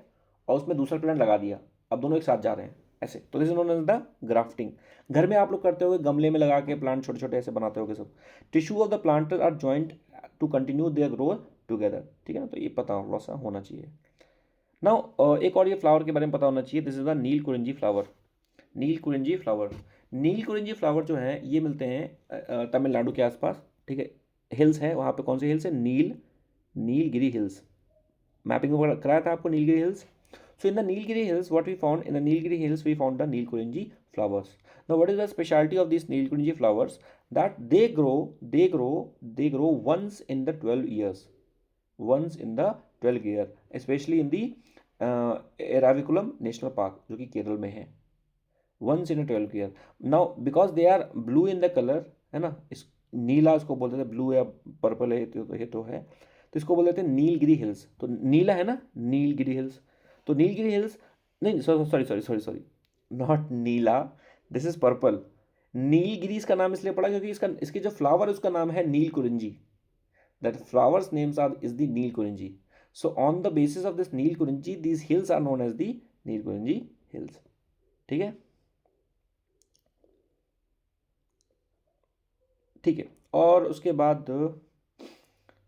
और उसमें दूसरा प्लांट लगा दिया, अब दोनों एक साथ जा रहे हैं ऐसे, तो this is known as the grafting. घर में आप लोग करते होगे, गमले में लगा के प्लांट छोटे छोटे ऐसे बनाते होगे सब। Tissue of the plant are joint to continue their growth together. ठीक है ना, तो ये पता होना चाहिए। नाउ एक और ये फ्लावर के बारे में पता होना चाहिए, this is the Neel Kurinji flower. Neel Kurinji flower, Neel Kurinji flower जो है ये मिलते हैं तमिलनाडु के आसपास। ठीक है, हिल्स है वहाँ पे, कौन से हिल्स है, नीलगिरी हिल्स। मैपिंग वगैरह कराया था आपको, Nilgiri hills. So in the Nilgiri hills, what we found in the Nilgiri hills, we found the Nilkurinji flowers. Now, what is the specialty of these Nilkurinji flowers? That they grow once in the 12 years, once in the 12 year, especially in the Eraviculam National Park, जो कि केरल में है, once in a 12 year. Now, because they are blue in the color, है ना, इस नीला इसको बोलते थे, ब्लू या पर्पल है तो है, तो इसको बोल देते हैं नीलगिरी हिल्स। तो नीला है ना, नीलगिरी हिल्स, तो नीलगिरी हिल्स, नहीं sorry, not Neela, this is purple. Nilgiri इसका नाम इसलिए पड़ा क्योंकि इसके जो फ्लावर है उसका नाम है Neel Kurinji, that flowers names are is the Neel Kurinji. So on the basis of this Neel Kurinji, these hills are known as the Neel Kurinji hills. ठीक है, ठीक है, और उसके बाद,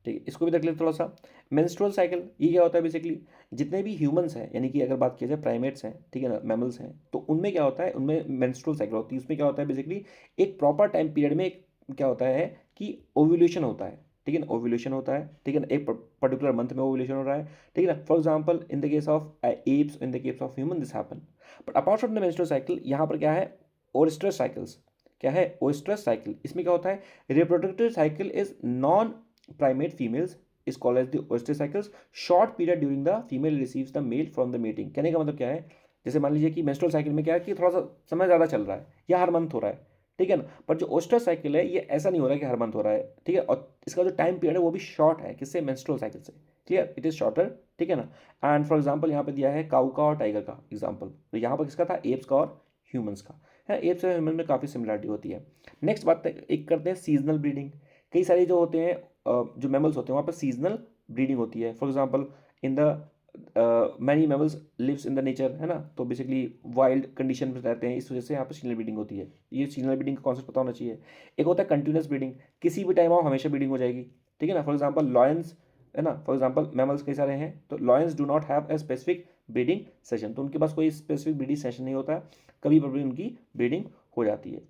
ठीक है, इसको भी देख लेते थोड़ा सा। मेंस्ट्रुअल साइकिल, ये क्या होता है बेसिकली, जितने भी ह्यूमंस हैं, यानी कि अगर बात की जाए प्राइमेट्स हैं, ठीक है ना, मैमल्स हैं, तो उनमें क्या होता है, उनमें मेंस्ट्रुअल साइकिल होती है। उसमें क्या होता है बेसिकली, एक प्रॉपर टाइम पीरियड में क्या होता है कि ओव्यूलेशन होता है। ठीक है ना, ओव्यूलेशन होता है, ठीक है ना, एक पर्टिकुलर मंथ में ओव्यूलेशन हो रहा है। ठीक है ना, for example in the case of apps, in the case of human this happen. But apart from the menstrual cycle, यहाँ पर क्या है, ओएस्ट्रस साइकिल्स, क्या है, ओएस्ट्रस साइकिल। इसमें क्या होता है, reproductive cycle is non primate females is called as the oestrus cycles, short period during the female receives the male from the mating। कहने का मतलब क्या है, जैसे मान लीजिए कि मेंस्ट्रुअल साइकिल में क्या है कि थोड़ा सा समय ज़्यादा चल रहा है या हर मंथ हो रहा है, ठीक है ना, पर जो ओएस्ट्रस साइकिल है ये ऐसा नहीं हो रहा है कि हर मंथ हो रहा है, ठीक है, और इसका जो टाइम पीरियड है वो भी शॉर्ट है, किससे, मेंस्ट्रुअल साइकिल से, क्लियर, इट इज़ शॉर्टर। ठीक है ना, एंड फॉर एग्जाम्पल यहाँ पे दिया है काऊ का और टाइगर का एग्जाम्पल, तो यहाँ पर किसका था, एप्स का और ह्यूमंस का है। एप्स और ह्यूमन में काफ़ी सिमिलरिटी होती है। नेक्स्ट बात एक करते हैं सीजनल ब्रीडिंग। कई सारे जो होते हैं जो मैमल्स होते हैं वहाँ पर सीजनल ब्रीडिंग होती है। For example in the many mammals lives in the nature, है ना, तो बेसिकली वाइल्ड कंडीशन में रहते हैं, इस वजह से यहाँ पर सीजनल ब्रीडिंग होती है। ये सीजनल ब्रीडिंग का कॉन्सेप्ट पता होना चाहिए। एक होता है कंटिन्यूस ब्रीडिंग, किसी भी टाइम आओ हमेशा ब्रीडिंग हो जाएगी, ठीक है ना। फॉर एग्जाम्पल लॉयंस, है ना, फॉर एग्जाम्पल मैमल्स कई सारे हैं, तो lions do not have a specific breeding session, तो उनके पास कोई स्पेसिफिक ब्रीडिंग सेशन नहीं होता है, कभी पर भी उनकी ब्रीडिंग हो जाती है।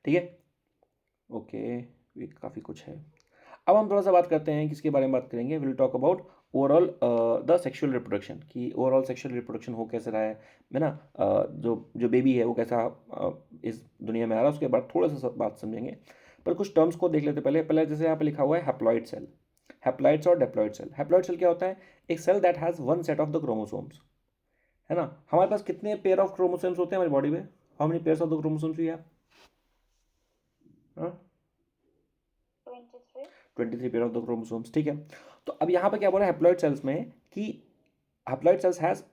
ठीक है, ओके, ये काफ़ी कुछ है। अब हम थोड़ा सा बात करते हैं, किसके बारे में बात करेंगे, will talk about overall the sexual reproduction, कि ओवरऑल सेक्सुअल रिप्रोडक्शन हो कैसे रहा है ना, जो बेबी है वो कैसा इस दुनिया में आ रहा है, उसके बाद थोड़ा सा बात समझेंगे। पर कुछ टर्म्स को देख लेते पहले जैसे यहाँ पे लिखा हुआ है हैप्लॉइड सेल, हैप्लॉइड्स और डिप्लॉइड सेल। हैप्लॉइड सेल क्या होता है, एक cell that has one set of the chromosomes, है ना। हमारे पास कितने पेयर ऑफ क्रोमोसोम्स होते हैं हमारी बॉडी में, how many pairs of the chromosomes we have, 23 pair of the chromosomes, ठीक है। तो अब यहाँ पे क्या बोला हैप्लॉइड सेल्स में कि haploid cells has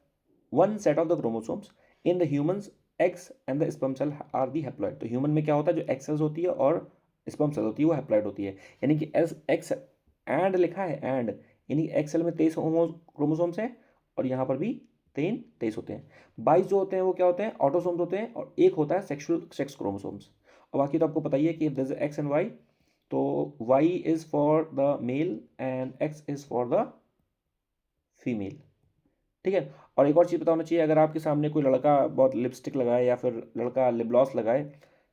one set of the chromosomes, in the humans eggs and the sperm cell are the haploid. तो ह्यूमन में क्या होता है, जो एक्स सेल्स होती है और स्पर्म सेल होती है वो हैप्लॉइड होती है, यानी कि एक्स एंड लिखा है एंड, यानी एक्स सेल में 23 क्रोमोसोम्स है और यहाँ पर भी 23 होते हैं। 22 जो होते हैं वो क्या होते हैं, ऑटोसोम्स होते हैं, और एक होता है सेक्सुअल सेक्स क्रोमोसोम्स। और बाकी तो आपको पता ही है कि if there is X and Y, तो Y is for the male and X is for the female. ठीक है। और एक और चीज़ पता होना चाहिए, अगर आपके सामने कोई लड़का बहुत लिपस्टिक लगाए या फिर लड़का लिप ग्लॉस लगाए,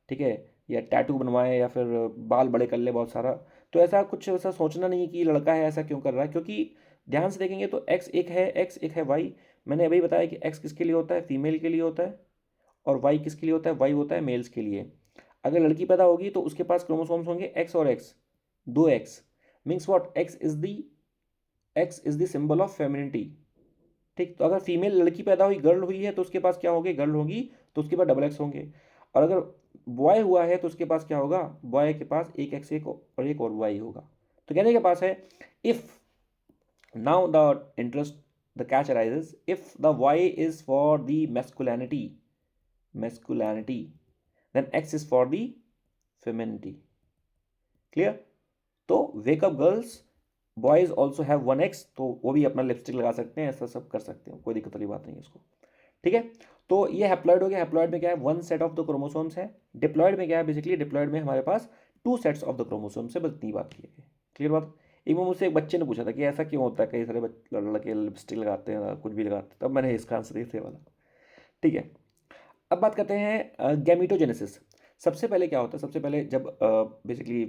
ठीक है, या टैटू बनवाए या फिर बाल बड़े कर ले बहुत सारा, तो ऐसा कुछ ऐसा सोचना नहीं कि लड़का है ऐसा क्यों कर रहा है, क्योंकि ध्यान से देखेंगे तो एक्स एक है, एक्स एक है वाई। मैंने अभी बताया कि एक्स किसके लिए होता है, फीमेल के लिए होता है, और वाई किसके लिए होता है, वाई होता है मेल्स के लिए। अगर लड़की पैदा होगी तो उसके पास क्रोमोसोम्स होंगे एक्स और एक्स, दो x. Means what, x is the symbol of femininity. ठीक, तो अगर फीमेल लड़की पैदा हुई, गर्ल हुई है, तो उसके पास क्या होगी, गर्ल होगी, तो उसके पास डबल एक्स होंगे। और अगर बॉय हुआ है तो उसके पास क्या होगा, बॉय के पास एक एक्स एक और एक और वाई होगा। तो कहने के पास है, if now the interest, the catch arises, if the Y is for the masculinity, then X is for the femininity. Clear. तो wake up girls, boys also have one X, तो वो भी अपना लिपस्टिक लगा सकते हैं, ऐसा सब कर सकते हैं, कोई दिक्कत वाली बात नहीं है उसको। ठीक है। तो ये हैप्लॉइड हो गया। हैप्लॉइड में क्या है, one set of the chromosomes है। डिप्लॉइड में क्या है, बेसिकली डिप्लॉइड में हमारे पास two sets of the chromosomes है, बस इतनी बात की है। क्लियर बात। एक बार मुझसे एक बच्चे ने पूछा था कि ऐसा क्यों होता है, कई सारे लड़के लिपस्टिक लगाते हैं, कुछ भी लगाते हैं, तब मैंने इसका आंसर ये वाला। ठीक है। अब बात करते हैं गैमीटोजेनेसिस। सबसे पहले क्या होता है, सबसे पहले जब बेसिकली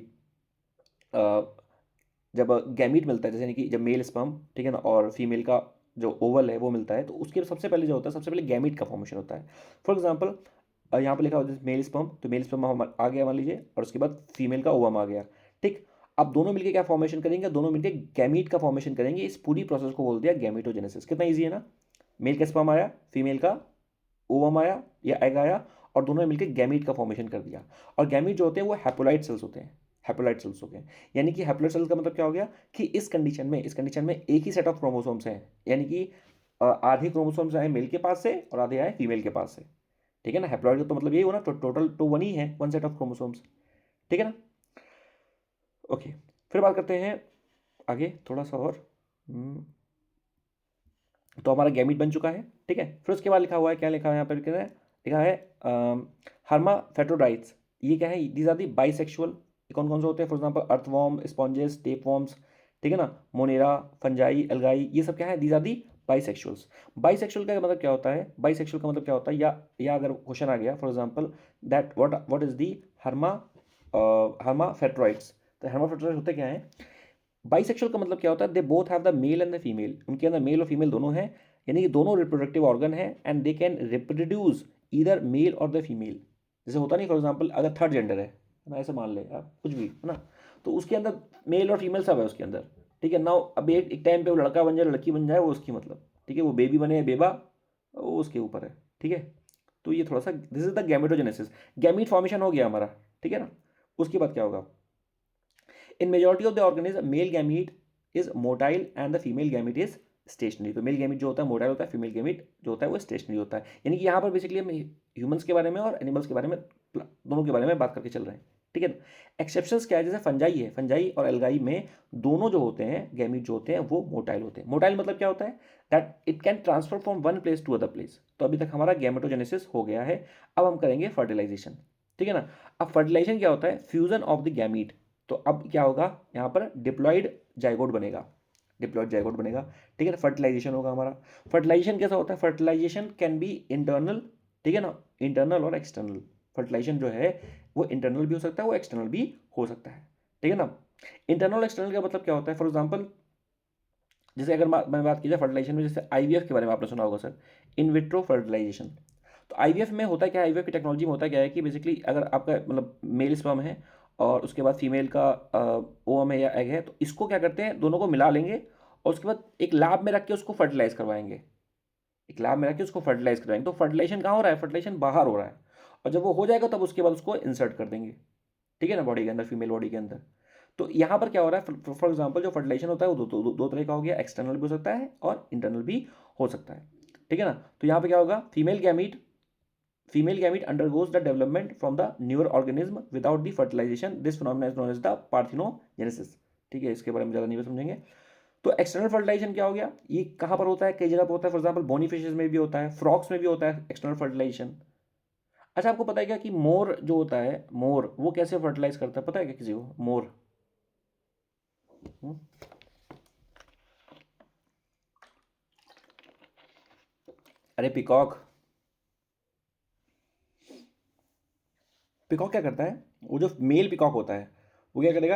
जब गैमीट मिलता है, जैसे यानी कि जब मेल स्पर्म, ठीक है ना, और फीमेल का जो ओवल है वो मिलता है, तो उसके सबसे पहले जो होता है, सबसे पहले गैमीट का फॉर्मेशन होता है। फॉर एग्जांपल यहाँ पर लिखा होता है मेल स्पर्म, तो मेल स्पर्म आ गया मान लीजिए, और उसके बाद फीमेल का ओवम आ गया। ठीक। अब दोनों मिलकर क्या फॉर्मेशन करेंगे, दोनों मिलकर गैमीट का फॉर्मेशन करेंगे। इस पूरी प्रोसेस को बोल दिया गैमीटोजेनेसिस। कितना ईजी है ना, मेल का स्पर्म आया, फीमेल का ओवम आया या एग आया, और दोनों ने मिलकर गैमीट का फॉर्मेशन कर दिया। और गैमीट जो होते हैं वो हैप्लोइड सेल्स होते हैं, हैप्लोइड सेल्स हो गए। यानी कि हैप्लोइड सेल्स का मतलब क्या हो गया, कि इस कंडीशन में एक ही सेट ऑफ क्रोमोसोम्स हैं, यानी कि आधे क्रोमोसोम्स आए मेल के पास से और आधे आए फीमेल के पास से। ठीक है ना, हैप्लोइड का तो मतलब यही हो ना, तो टोटल तो वन ही है, वन सेट ऑफ क्रोमोसोम्स। ठीक है ना। ओके, फिर बात करते हैं आगे थोड़ा सा और। तो हमारा गैमीट बन चुका है। ठीक है। फिर उसके बाद लिखा हुआ है, क्या लिखा है यहाँ पर, लिखा है हर्माफेट्रोडाइट्स। ये क्या है, दीज आर दी बाइसेक्सुअल। कौन कौन से होते हैं, फॉर एग्जांपल अर्थवॉर्म, स्पॉन्जेस, टेपवॉर्म्स, ठीक है ना, मोनेरा, फंजाई, एल्गाई, ये सब क्या है, these are the bisexuals. Bisexual का मतलब क्या होता है, बाइसेक्सुअल का मतलब क्या होता है, या अगर क्वेश्चन आ गया for example that what is the hermaphrodites, तो हर्माफेट्रोइड्स होते क्या है। बाइसेक्सुअल का मतलब क्या होता है, they both have the male and the female, उनके अंदर मेल और फीमेल दोनों हैं, यानी कि दोनों रिप्रोडक्टिव ऑर्गन है, and they can reproduce either male और द फीमेल। जैसे होता नहीं, फॉर एग्जांपल अगर थर्ड जेंडर है ना, ऐसे मान ले आप कुछ भी है ना, तो उसके अंदर मेल और फीमेल सब है उसके अंदर। ठीक है ना। अब एक टाइम पे वो लड़का बन जाए, लड़की बन जाए, वो उसकी मतलब, ठीक है, वो बेबी बने बेबा, वो उसके ऊपर है। ठीक है। तो ये थोड़ा सा, this is the gametogenesis. Gamete formation हो गया हमारा। ठीक है ना। उसके बाद क्या होगा, इन majority of the organism male gamete is motile and the female gamete is stationary. तो मेल गैमीट जो होता है मोटाइल होता है, फीमेल गैमीट जो होता है वो स्टेशनरी होता है। यानी कि यहाँ पर बेसिकली हम ह्यूमंस के बारे में और एनिमल्स के बारे में, दोनों के बारे में बात करके चल रहे हैं। ठीक है। एक्सेप्शंस क्या है, जैसे फंजाई है, फंजाई और एल्गाई में दोनों जो होते हैं गैमीट जो होते हैं वो मोटाइल होते हैं। मोटाइल मतलब क्या होता है, that it can transfer from one place to other place. तो अभी तक हमारा गैमेटोजेनेसिस हो गया है। अब हम करेंगे फर्टिलाइजेशन। ठीक है ना। अब फर्टिलाइजेशन क्या होता है, फ्यूजन ऑफ द गैमीट। तो अब क्या होगा, यहाँ पर डिप्लॉइड जाइगोट बनेगा, डिप्लॉइड जाइगोट बनेगा। ठीक है ना। फर्टिलाइजेशन होगा हमारा। फर्टिलाइजेशन कैसा होता है, फर्टिलाइजेशन कैन बी इंटरनल, ठीक है ना, इंटरनल और एक्सटर्नल। फर्टिलाइजेशन जो है वो इंटरनल भी हो सकता है, वो एक्सटर्नल भी हो सकता है। ठीक है ना। इंटरनल एक्सटर्नल का मतलब क्या होता है, फॉर एग्जाम्पल जैसे अगर मैं बात की जाए फर्टिलाइजेशन में, जैसे आईवीएफ के बारे में आपने सुना होगा सर, इन विट्रो फर्टिलाइजेशन। तो आईवीएफ में होता क्या है, आईवीएफ की टेक्नोलॉजी में होता क्या है कि बेसिकली अगर आपका मतलब मेल स्पर्म है और उसके बाद फीमेल का ओवम है या एग है, तो इसको क्या करते हैं, दोनों को मिला लेंगे और उसके बाद एक लैब में रख के उसको फर्टिलाइज करवाएंगे, एक लैब में रख के उसको फर्टिलाइज करवाएंगे। तो फर्टिलाइजेशन कहाँ हो रहा है, फर्टिलाइजेशन बाहर हो रहा है, और जब वो हो जाएगा तब उसके बाद उसको इंसर्ट कर देंगे। ठीक है ना, बॉडी के अंदर, फीमेल बॉडी के अंदर। तो यहाँ पर क्या हो रहा है, फॉर एग्जाम्पल जो फर्टिलाइजेशन होता है वो दो तरह का हो गया, एक्सटर्नल भी हो सकता है और इंटरनल भी हो सकता है। ठीक है ना। तो यहाँ पे क्या होगा, female gamete undergoes the development from the newer organism without the fertilization. This phenomenon is known as the parthenogenesis. ठीक है, इसके बारे में ज़्यादा नहीं समझेंगे। तो एक्सटर्नल फर्टिलाइजेशन क्या हो गया, ये कहाँ पर होता है, कई जगह पर होता है, फॉर एग्जाम्पल बोनी फिशेज में भी होता है, फ्रॉक्स में भी होता है एक्सटर्नल फर्टिलाइजेशन। अच्छा आपको पता है क्या कि मोर जो होता है, मोर वो कैसे फर्टिलाइज करता है, पता है क्या किसी को, मोर? हम्म? अरे पिकॉक, पिकॉक क्या करता है, वो जो मेल पिकॉक होता है वो क्या करेगा,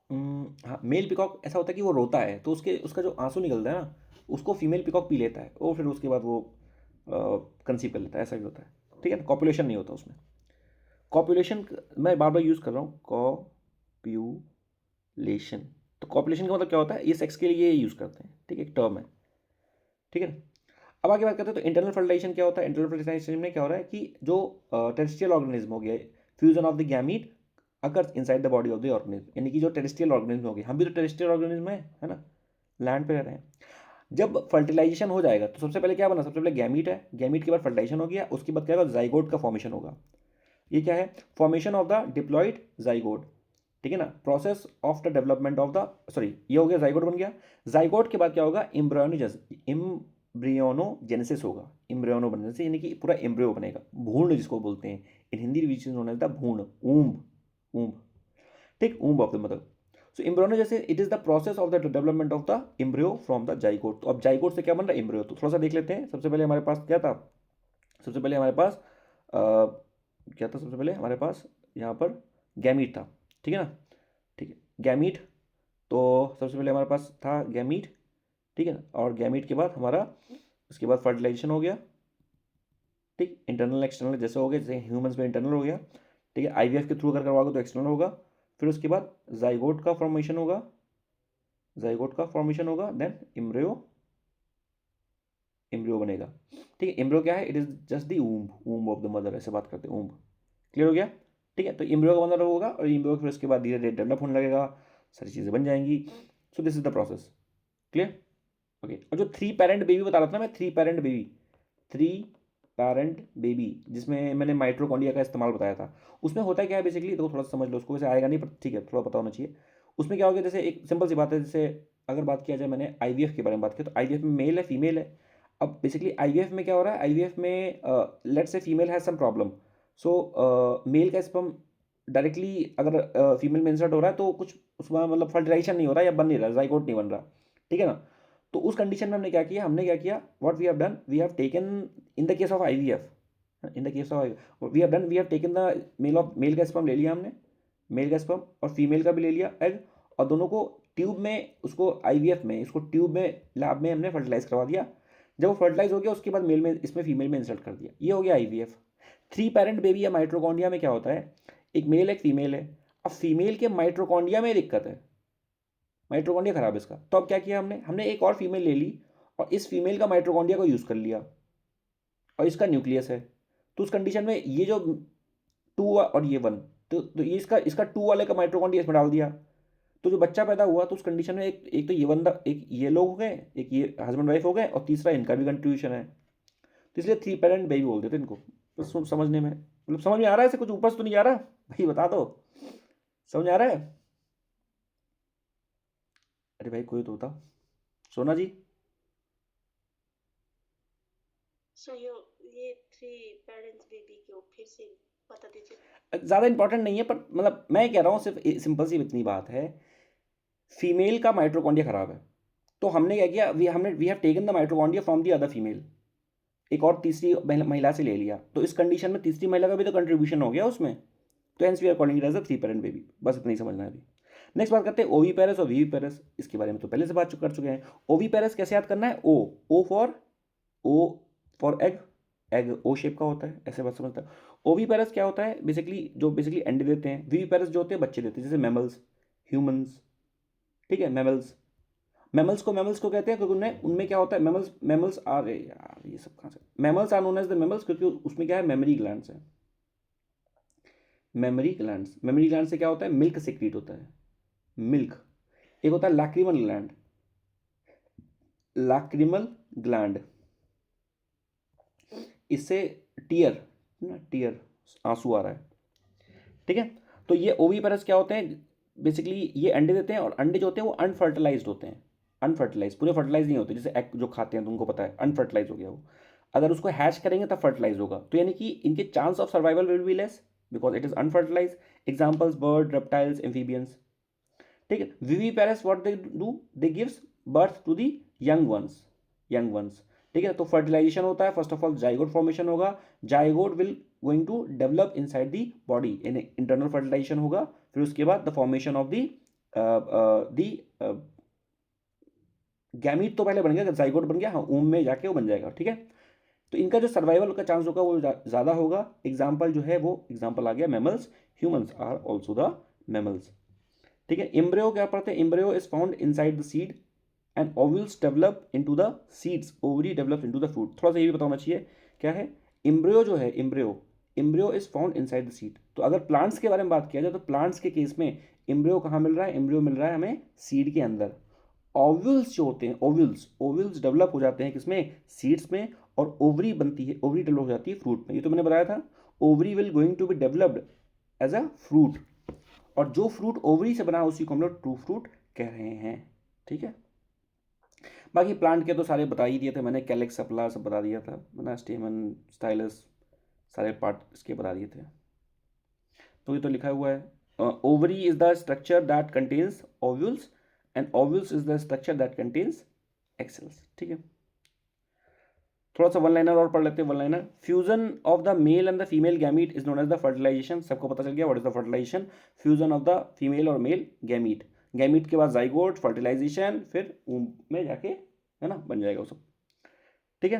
हाँ मेल पिकॉक ऐसा होता है कि वो रोता है तो उसके उसका जो आंसू निकलता है ना उसको फीमेल पिकॉक पी लेता है और फिर उसके बाद वो कंसीव कर लेता है, ऐसा भी होता है। ठीक है ना, कॉपुलेशन नहीं होता उसमें। कॉपुलेशन मैं बार बार यूज़ कर रहा हूँ, कॉप्यूलेशन। तो कॉपुलेशन का मतलब क्या होता है, ये सेक्स के लिए ये यूज़ करते हैं, ठीक है, एक टर्म है। ठीक है ना। अब आगे बात करते हैं तो इंटरनल फर्टिलाइजेशन क्या होता है। इंटरनल फर्टिलाइजेशन में क्या हो रहा है कि जो टेरेस्ट्रियल ऑर्गेनिज्म हो गया, fusion of the gamete occurs inside the body of the organism, यानी कि जो टेरेस्ट्रियल ऑर्गेनिज्म हो गए, हम भी तो टेरेस्ट्रियल ऑर्गेनिज्म है ना, लैंड पे रह रहे हैं। जब फर्टिलाइजेशन हो जाएगा तो सबसे पहले क्या बना, सबसे पहले गैमीट है, गैमीट के बाद फर्टिलाइजेशन हो गया, उसके बाद क्या होगा, जाइगोट का फॉर्मेशन होगा। ये क्या है, formation of the diploid zygote. ठीक है ना, process of the development of the, sorry ये हो गया जाइगोट बन गया। जाइगोट के बाद क्या होगा, इम्ब्रियोनोजेनेसिस होगा, इम्ब्रियोनोजेनेसिस यानी कि पूरा एम्ब्रियो बनेगा, भ्रूण जिसको बोलते हैं, in Hindi which is known as the भ्रूण, ऊम्ब, ऊम्ब, ठीक, womb of the mother. So एम्ब्रियोनो जैसे it is the process of the development of the embryo from the zygote. तो अब जाइगोट से क्या बन रहा है, एम्ब्रियो। तो थोड़ा सा देख लेते हैं। सबसे पहले हमारे पास क्या था, सबसे पहले हमारे पास क्या था, सबसे पहले हमारे पास यहाँ पर गैमीट था। ठीक है ना, ठीक है, गैमीट। तो सबसे पहले हमारे पास था गैमीट, ठीक है ना, और गैमीट के बाद हमारा उसके बाद फर्टिलाइजेशन हो गया। ठीक, इंटरनल एक्सटर्नल जैसे हो गया, जैसे ह्यूमंस में इंटरनल हो गया। ठीक है, आईवीएफ के थ्रू अगर करवाओगे तो एक्सटर्नल होगा। फिर उसके बाद जाइगोट का फॉर्मेशन होगा, जाइगोट का फॉर्मेशन होगा, देन एम्ब्रियो, एम्ब्रियो बनेगा। ठीक है, एम्ब्रियो क्या है, it is just the womb, womb of the mother, ऐसे बात करते हैं, ऊम्ब। क्लियर हो गया। ठीक है, तो एम्ब्रियो का मतलब होगा और एम्ब्रियो फिर उसके बाद धीरे धीरे डेवलप होने लगेगा, सारी चीज़ें बन जाएंगी। So this is the process. Clear. Okay, और जो थ्री पेरेंट बेबी बता रहा था ना मैं, three parent baby, three parent baby जिसमें मैंने माइट्रोकॉन्ड्रिया का इस्तेमाल बताया था, उसमें होता है क्या है बेसिकली, तो थोड़ा सा समझ लो उसको, वैसे आएगा नहीं पर ठीक है थोड़ा पता होना चाहिए। उसमें क्या हो गया, जैसे एक सिंपल सी बात है, जैसे अगर बात किया जाए, मैंने आईवीएफ के बारे में बात की, तो आईवीएफ में मेल है फीमेल है। अब बेसिकली आईवीएफ में क्या हो रहा है, आईवीएफ में लेट से female has some problem, so male का स्पर्म डायरेक्टली अगर फीमेल में इंसर्ट हो रहा है तो कुछ उसमें मतलब फर्टिलाइजेशन नहीं हो रहा या बन नहीं रहा, जाइगोट नहीं बन रहा। ठीक है ना, तो उस कंडीशन में हमने क्या किया, हमने क्या किया, what we have done, we have taken in the case of IVF, in the case of we have done, we have taken the male का स्पर्म ले लिया हमने, मेल का स्पर्म, और फीमेल का भी ले लिया एग, और दोनों को ट्यूब में, उसको आईवीएफ में, इसको ट्यूब में लैब में हमने फर्टिलाइज करवा दिया। जब वो फर्टिलाइज हो गया उसके बाद मेल में, इसमें फीमेल में इंसर्ट कर दिया, ये हो गया आईवीएफ। थ्री पेरेंट बेबी या माइट्रोकॉन्डिया में क्या होता है, एक मेल एक फीमेल है। अब फीमेल के माइट्रोकॉन्डिया में दिक्कत है, माइट्रोकॉन्डिया खराब है इसका, तो अब क्या किया हमने, हमने एक और फीमेल ले ली और इस फीमेल का माइट्रोकॉन्डिया को यूज़ कर लिया, और इसका न्यूक्लियस है। तो उस कंडीशन में ये जो टू और ये वन, तो ये इसका इसका टू वाले का माइट्रोकॉन्ड्रिया इसमें डाल दिया, तो जो बच्चा पैदा हुआ तो उस कंडीशन में एक एक तो ये बंदा, एक ये लोग हो गए, एक ये हस्बैंड वाइफ हो गए, और तीसरा इनका भी कंट्रीब्यूशन है। तो इसलिए थ्री पेरेंट बेबी बोल देते हैं इनको। तो समझने में, मतलब समझ में आ रहा है, ऐसे कुछ ऊपर से तो नहीं आ रहा भाई, बता दो, समझ में आ रहा है? अरे भाई कोई तो बताओ, सोना जी। सो ये थ्री पेरेंट्स बेबी को फिर से बता दीजिए। ज़्यादा इंपॉर्टेंट नहीं है पर मतलब मैं कह रहा हूँ सिर्फ सिंपल सी इतनी बात है, फीमेल का माइट्रोकॉन्ड्रिया खराब है, तो हमने क्या किया, we have taken the mitochondria from the other female, एक और तीसरी महिला से ले लिया, तो इस कंडीशन में तीसरी महिला का भी तो कंट्रीब्यूशन हो गया उसमें, तो hence we are calling it as a three parent baby. बस इतना ही समझना है अभी। नेक्स्ट बात करते हैं ओवी पेरेस और वीवी पेरेस, इसके बारे में तो पहले से बात कर चुके हैं। ओवी पेरेस कैसे याद करना है, O for egg, egg O shape का होता है, ऐसे बात समझता है। ओवी पेरेस क्या होता है, बेसिकली जो बेसिकली अंडे देते हैं, वीवी पेरेस जो होते हैं बच्चे देते हैं, जैसे मैमल्स, ह्यूमंस। ठीक है, मैमल्स, मैमल्स को कहते हैं क्योंकि उनमें उनमें क्या होता है, मैमल्स मैमल्स आर यार ये सब कहाँ से, mammals are known as the mammals क्योंकि उसमें क्या है, मेमोरी ग्लैंड्स है, मेमोरी ग्लैंड्स, मेमोरी ग्लैंड से क्या होता है, मिल्क सिक्रीट होता है, मिल्क। एक होता है लैक्रिमल ग्लैंड, लैक्रिमल ग्लैंड, इससे टीयर ना, टीयर, आंसू आ रहा है। ठीक है, तो ये ओवी पेरेस क्या होते हैं, बेसिकली ये अंडे देते हैं और अंडे जो होते हैं वो अनफर्टिलाइज्ड होते हैं, अनफर्टिलाइज, पूरे फर्टिलाइज नहीं होते, जैसे एग जो खाते हैं तुमको पता है अनफर्टिलाइज हो गया वो। अगर उसको हैच करेंगे तब फर्टिलाइज होगा, तो यानी कि इनके chance of survival will be less because it is unfertilise. Examples bird, reptiles, amphibians. ठीक है, viviparous what they do, they gives birth to the young ones, young ones. ठीक है, तो फर्टिलाइजेशन होता है, first of all zygote formation होगा, zygote will going to develop inside the body, internal fertilisation होगा, फिर उसके बाद the formation of the gamete तो पहले बन गया, जाइगोट बन गया, हाँ ऊम में जाके वो बन जाएगा। ठीक है, तो इनका जो सर्वाइवल का चांस होगा वो ज़्यादा होगा। एग्जाम्पल जो है वो एग्जाम्पल आ गया mammals, humans are also the mammals. ठीक है, एम्ब्रियो क्या पढ़ते हैं, embryo is found inside the seed and ovules develop into the seeds, ovary develop into the fruit. थोड़ा सा ये भी बताना चाहिए क्या है, एम्ब्रियो जो है, embryo is found inside the seed. तो अगर प्लांट्स के बारे में बात किया जाए तो प्लांट्स के केस में एम्ब्रियो कहाँ मिल रहा है, एम्ब्रियो मिल रहा है हमें सीड के अंदर। ओव्यूल्स जो होते हैं, ओव्यूल्स डेवलप हो जाते हैं किसमें, सीड्स में, और ओवरी बनती है, ओवरी डेवलप हो जाती है फ्रूट में। ये तो मैंने बताया था, ovary will going to be developed as a fruit, और जो फ्रूट ओवरी से बना है उसी को हम लोग ट्रू फ्रूट कह रहे हैं। ठीक है, बाकी प्लांट के तो सारे बता ही दिए थे मैंने, कैलेक्स सप्ला सब बता दिया था ना, स्टेमन, स्टाइलस, सारे पार्ट इसके बता दिए थे। तो ये तो लिखा हुआ है, ovary is the structure that contains ovules and ovules is the structure that contains excels. ठीक है, थोड़ा सा वन लाइनर और पढ़ लेते हैं। One liner, fusion of the male and the female gamete is known as the fertilization. सबको पता चल गया what is the fertilization, fusion of the female और मेल गैमीट, गैमीट के बाद जाइगोट, फर्टिलाइजेशन, फिर में जाके है ना बन जाएगा वो सब। ठीक है,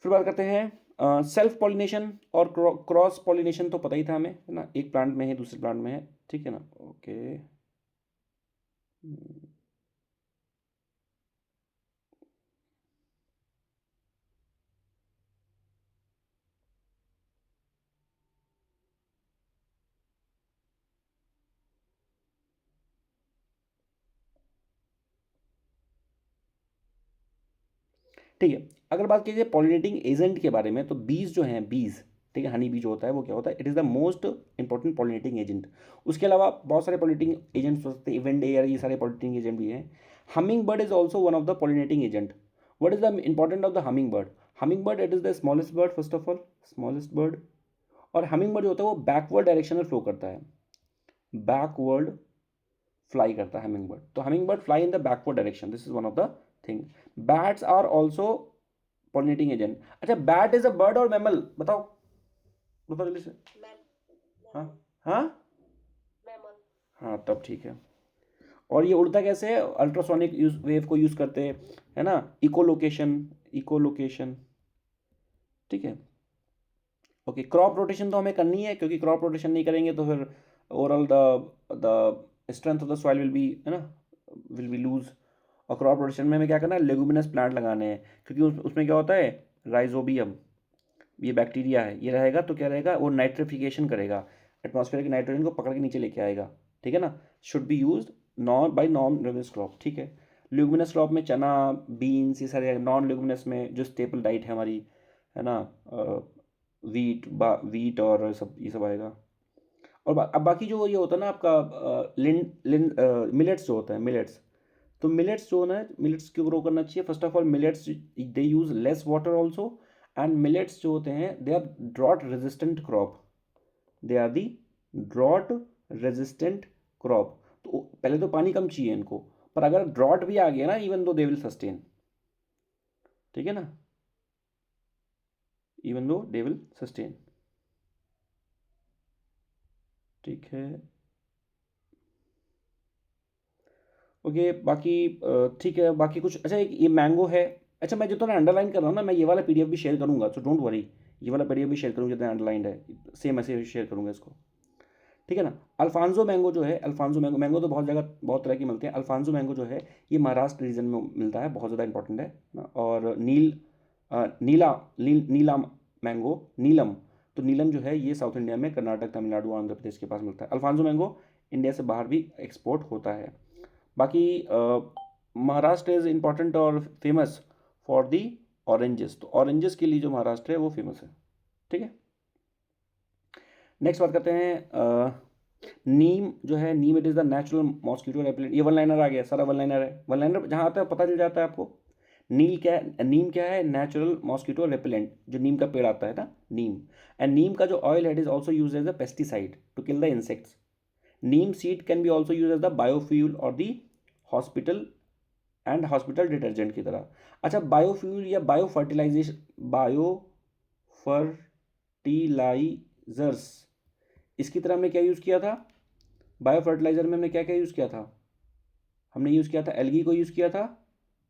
फिर बात करते हैं सेल्फ पॉलिनेशन और क्रॉस पॉलिनेशन। तो पता ही था हमें है ना, एक प्लांट में है दूसरे प्लांट में है। ठीक है ना, ओके। ठीक है, अगर बात कीजिए पॉलिनेटिंग एजेंट के बारे में, तो बीज जो हैं, बीज, ठीक है, हनी बी जो होता है वो क्या होता है, it is the most important pollinating agent. उसके अलावा बहुत सारे पॉलिनेटिंग एजेंट्स हो सकते हैं, इवेंट एयर, ये सारे पॉलिनेटिंग एजेंट भी हैं। Humming bird is also one of the pollinating agent. What is the important of the humming bird, humming bird it is the smallest bird, first of all smallest bird. और हमिंग बर्ड जो होता है वो बैकवर्ड डायरेक्शन में फ्लो करता है, बैकवर्ड फ्लाई करता है हमिंग बर्ड। तो hummingbird fly in the backward direction, this is one of the thing. Bats are also pollinating agent. अच्छा, बैट इज अ बर्ड और मैमल, बताओ बताओ जल्दी से। हाँ हाँ हाँ, तब ठीक है। और ये उड़ता कैसे है, अल्ट्रासोनिक वेव को यूज़ करते हैं, है ना, इकोलोकेशन, इकोलोकेशन। ठीक है, ओके। क्रॉप रोटेशन तो हमें करनी है, क्योंकि क्रॉप रोटेशन नहीं करेंगे तो फिर overall the strength of the soil will be, है ना, विल बी लूज। और क्रॉप रोटेशन में हमें क्या करना है, लेगुमिनस प्लांट लगाने हैं, क्योंकि उसमें क्या होता है, राइजोबियम, ये बैक्टीरिया है, ये रहेगा तो क्या रहेगा, वो नाइट्रिफिकेशन करेगा, एटमॉस्फेयर के नाइट्रोजन को पकड़ के नीचे लेके आएगा। ठीक है ना, should be use non by non leguminous crop. ठीक है, लेगुमिनस क्रॉप में चना, बीन्स, ये सारे। नॉन लेगुमिनस में जो स्टेपल डाइट है हमारी, है ना, वीट और सब, ये सब आएगा। और अब बाकी जो ये होता है ना आपका मिलेट्स जो होता है, मिलेट्स, तो मिलेट्स जो है, मिलेट्स क्यों ग्रो करना चाहिए, first of all millets they use less water also, and millets जो होते हैं they are drought resistant crop, they are the drought resistant crop. तो पहले तो पानी कम चाहिए इनको, पर अगर ड्रॉट भी आ गया ना, even though they will sustain. ठीक है ना, even though they will sustain. ठीक है, ओके। बाकी ठीक है, बाकी कुछ। अच्छा, एक ये मैंगो है। अच्छा, मैं जितना अंडरलाइन कर रहा हूँ ना, मैं ये वाला पीडीएफ भी शेयर करूँगा, तो डोंट वरी, ये वाला पीडीएफ भी शेयर करूँगा, जितना अंडरलाइंड है सेम ऐसे शेयर करूँगा इसको। ठीक है ना, अल्फांसो मैंगो जो है, अल्फांसो मैंगो, मैंगो तो बहुत जगह बहुत तरह की मिलते हैं। अल्फांसो मैंगो जो है ये महाराष्ट्र रीजन में मिलता है, बहुत ज़्यादा इंपॉर्टेंट है ना। और नीला मैंगो, नीलम, तो नीलम जो है ये साउथ इंडिया में कर्नाटक, तमिलनाडु, आंध्र प्रदेश के पास मिलता है। अल्फांसो मैंगो इंडिया से बाहर भी एक्सपोर्ट होता है। बाकी महाराष्ट्र इज़ इम्पॉर्टेंट और फेमस फॉर दी ऑरेंजेस, तो ऑरेंजेस के लिए जो महाराष्ट्र है वो फेमस है। ठीक है, नेक्स्ट बात करते हैं नीम जो है, neem it is the natural mosquito repellent. ये वन लाइनर आ गया, सारा वन लाइनर है। वन लाइनर जहाँ आता है पता चल जाता है आपको। नीम क्या है? नेचुरल मॉस्किटो रेपेलेंट, जो नीम का पेड़ आता है ना, नीम। एंड नीम का जो ऑयल है is also use as a pesticide to kill the insects. Neem seed can be also use as the biofuel और the hospital and hospital detergent की तरह। अच्छा, बायोफ्यूल या बायो फर्टिलाइजेशन, बायो फर्टिलाइजर्स, इसकी तरह हमने क्या यूज़ किया था? बायो फर्टिलाइजर में हमने क्या क्या यूज़ किया था? हमने यूज़ किया था एल्गी को यूज़ किया था,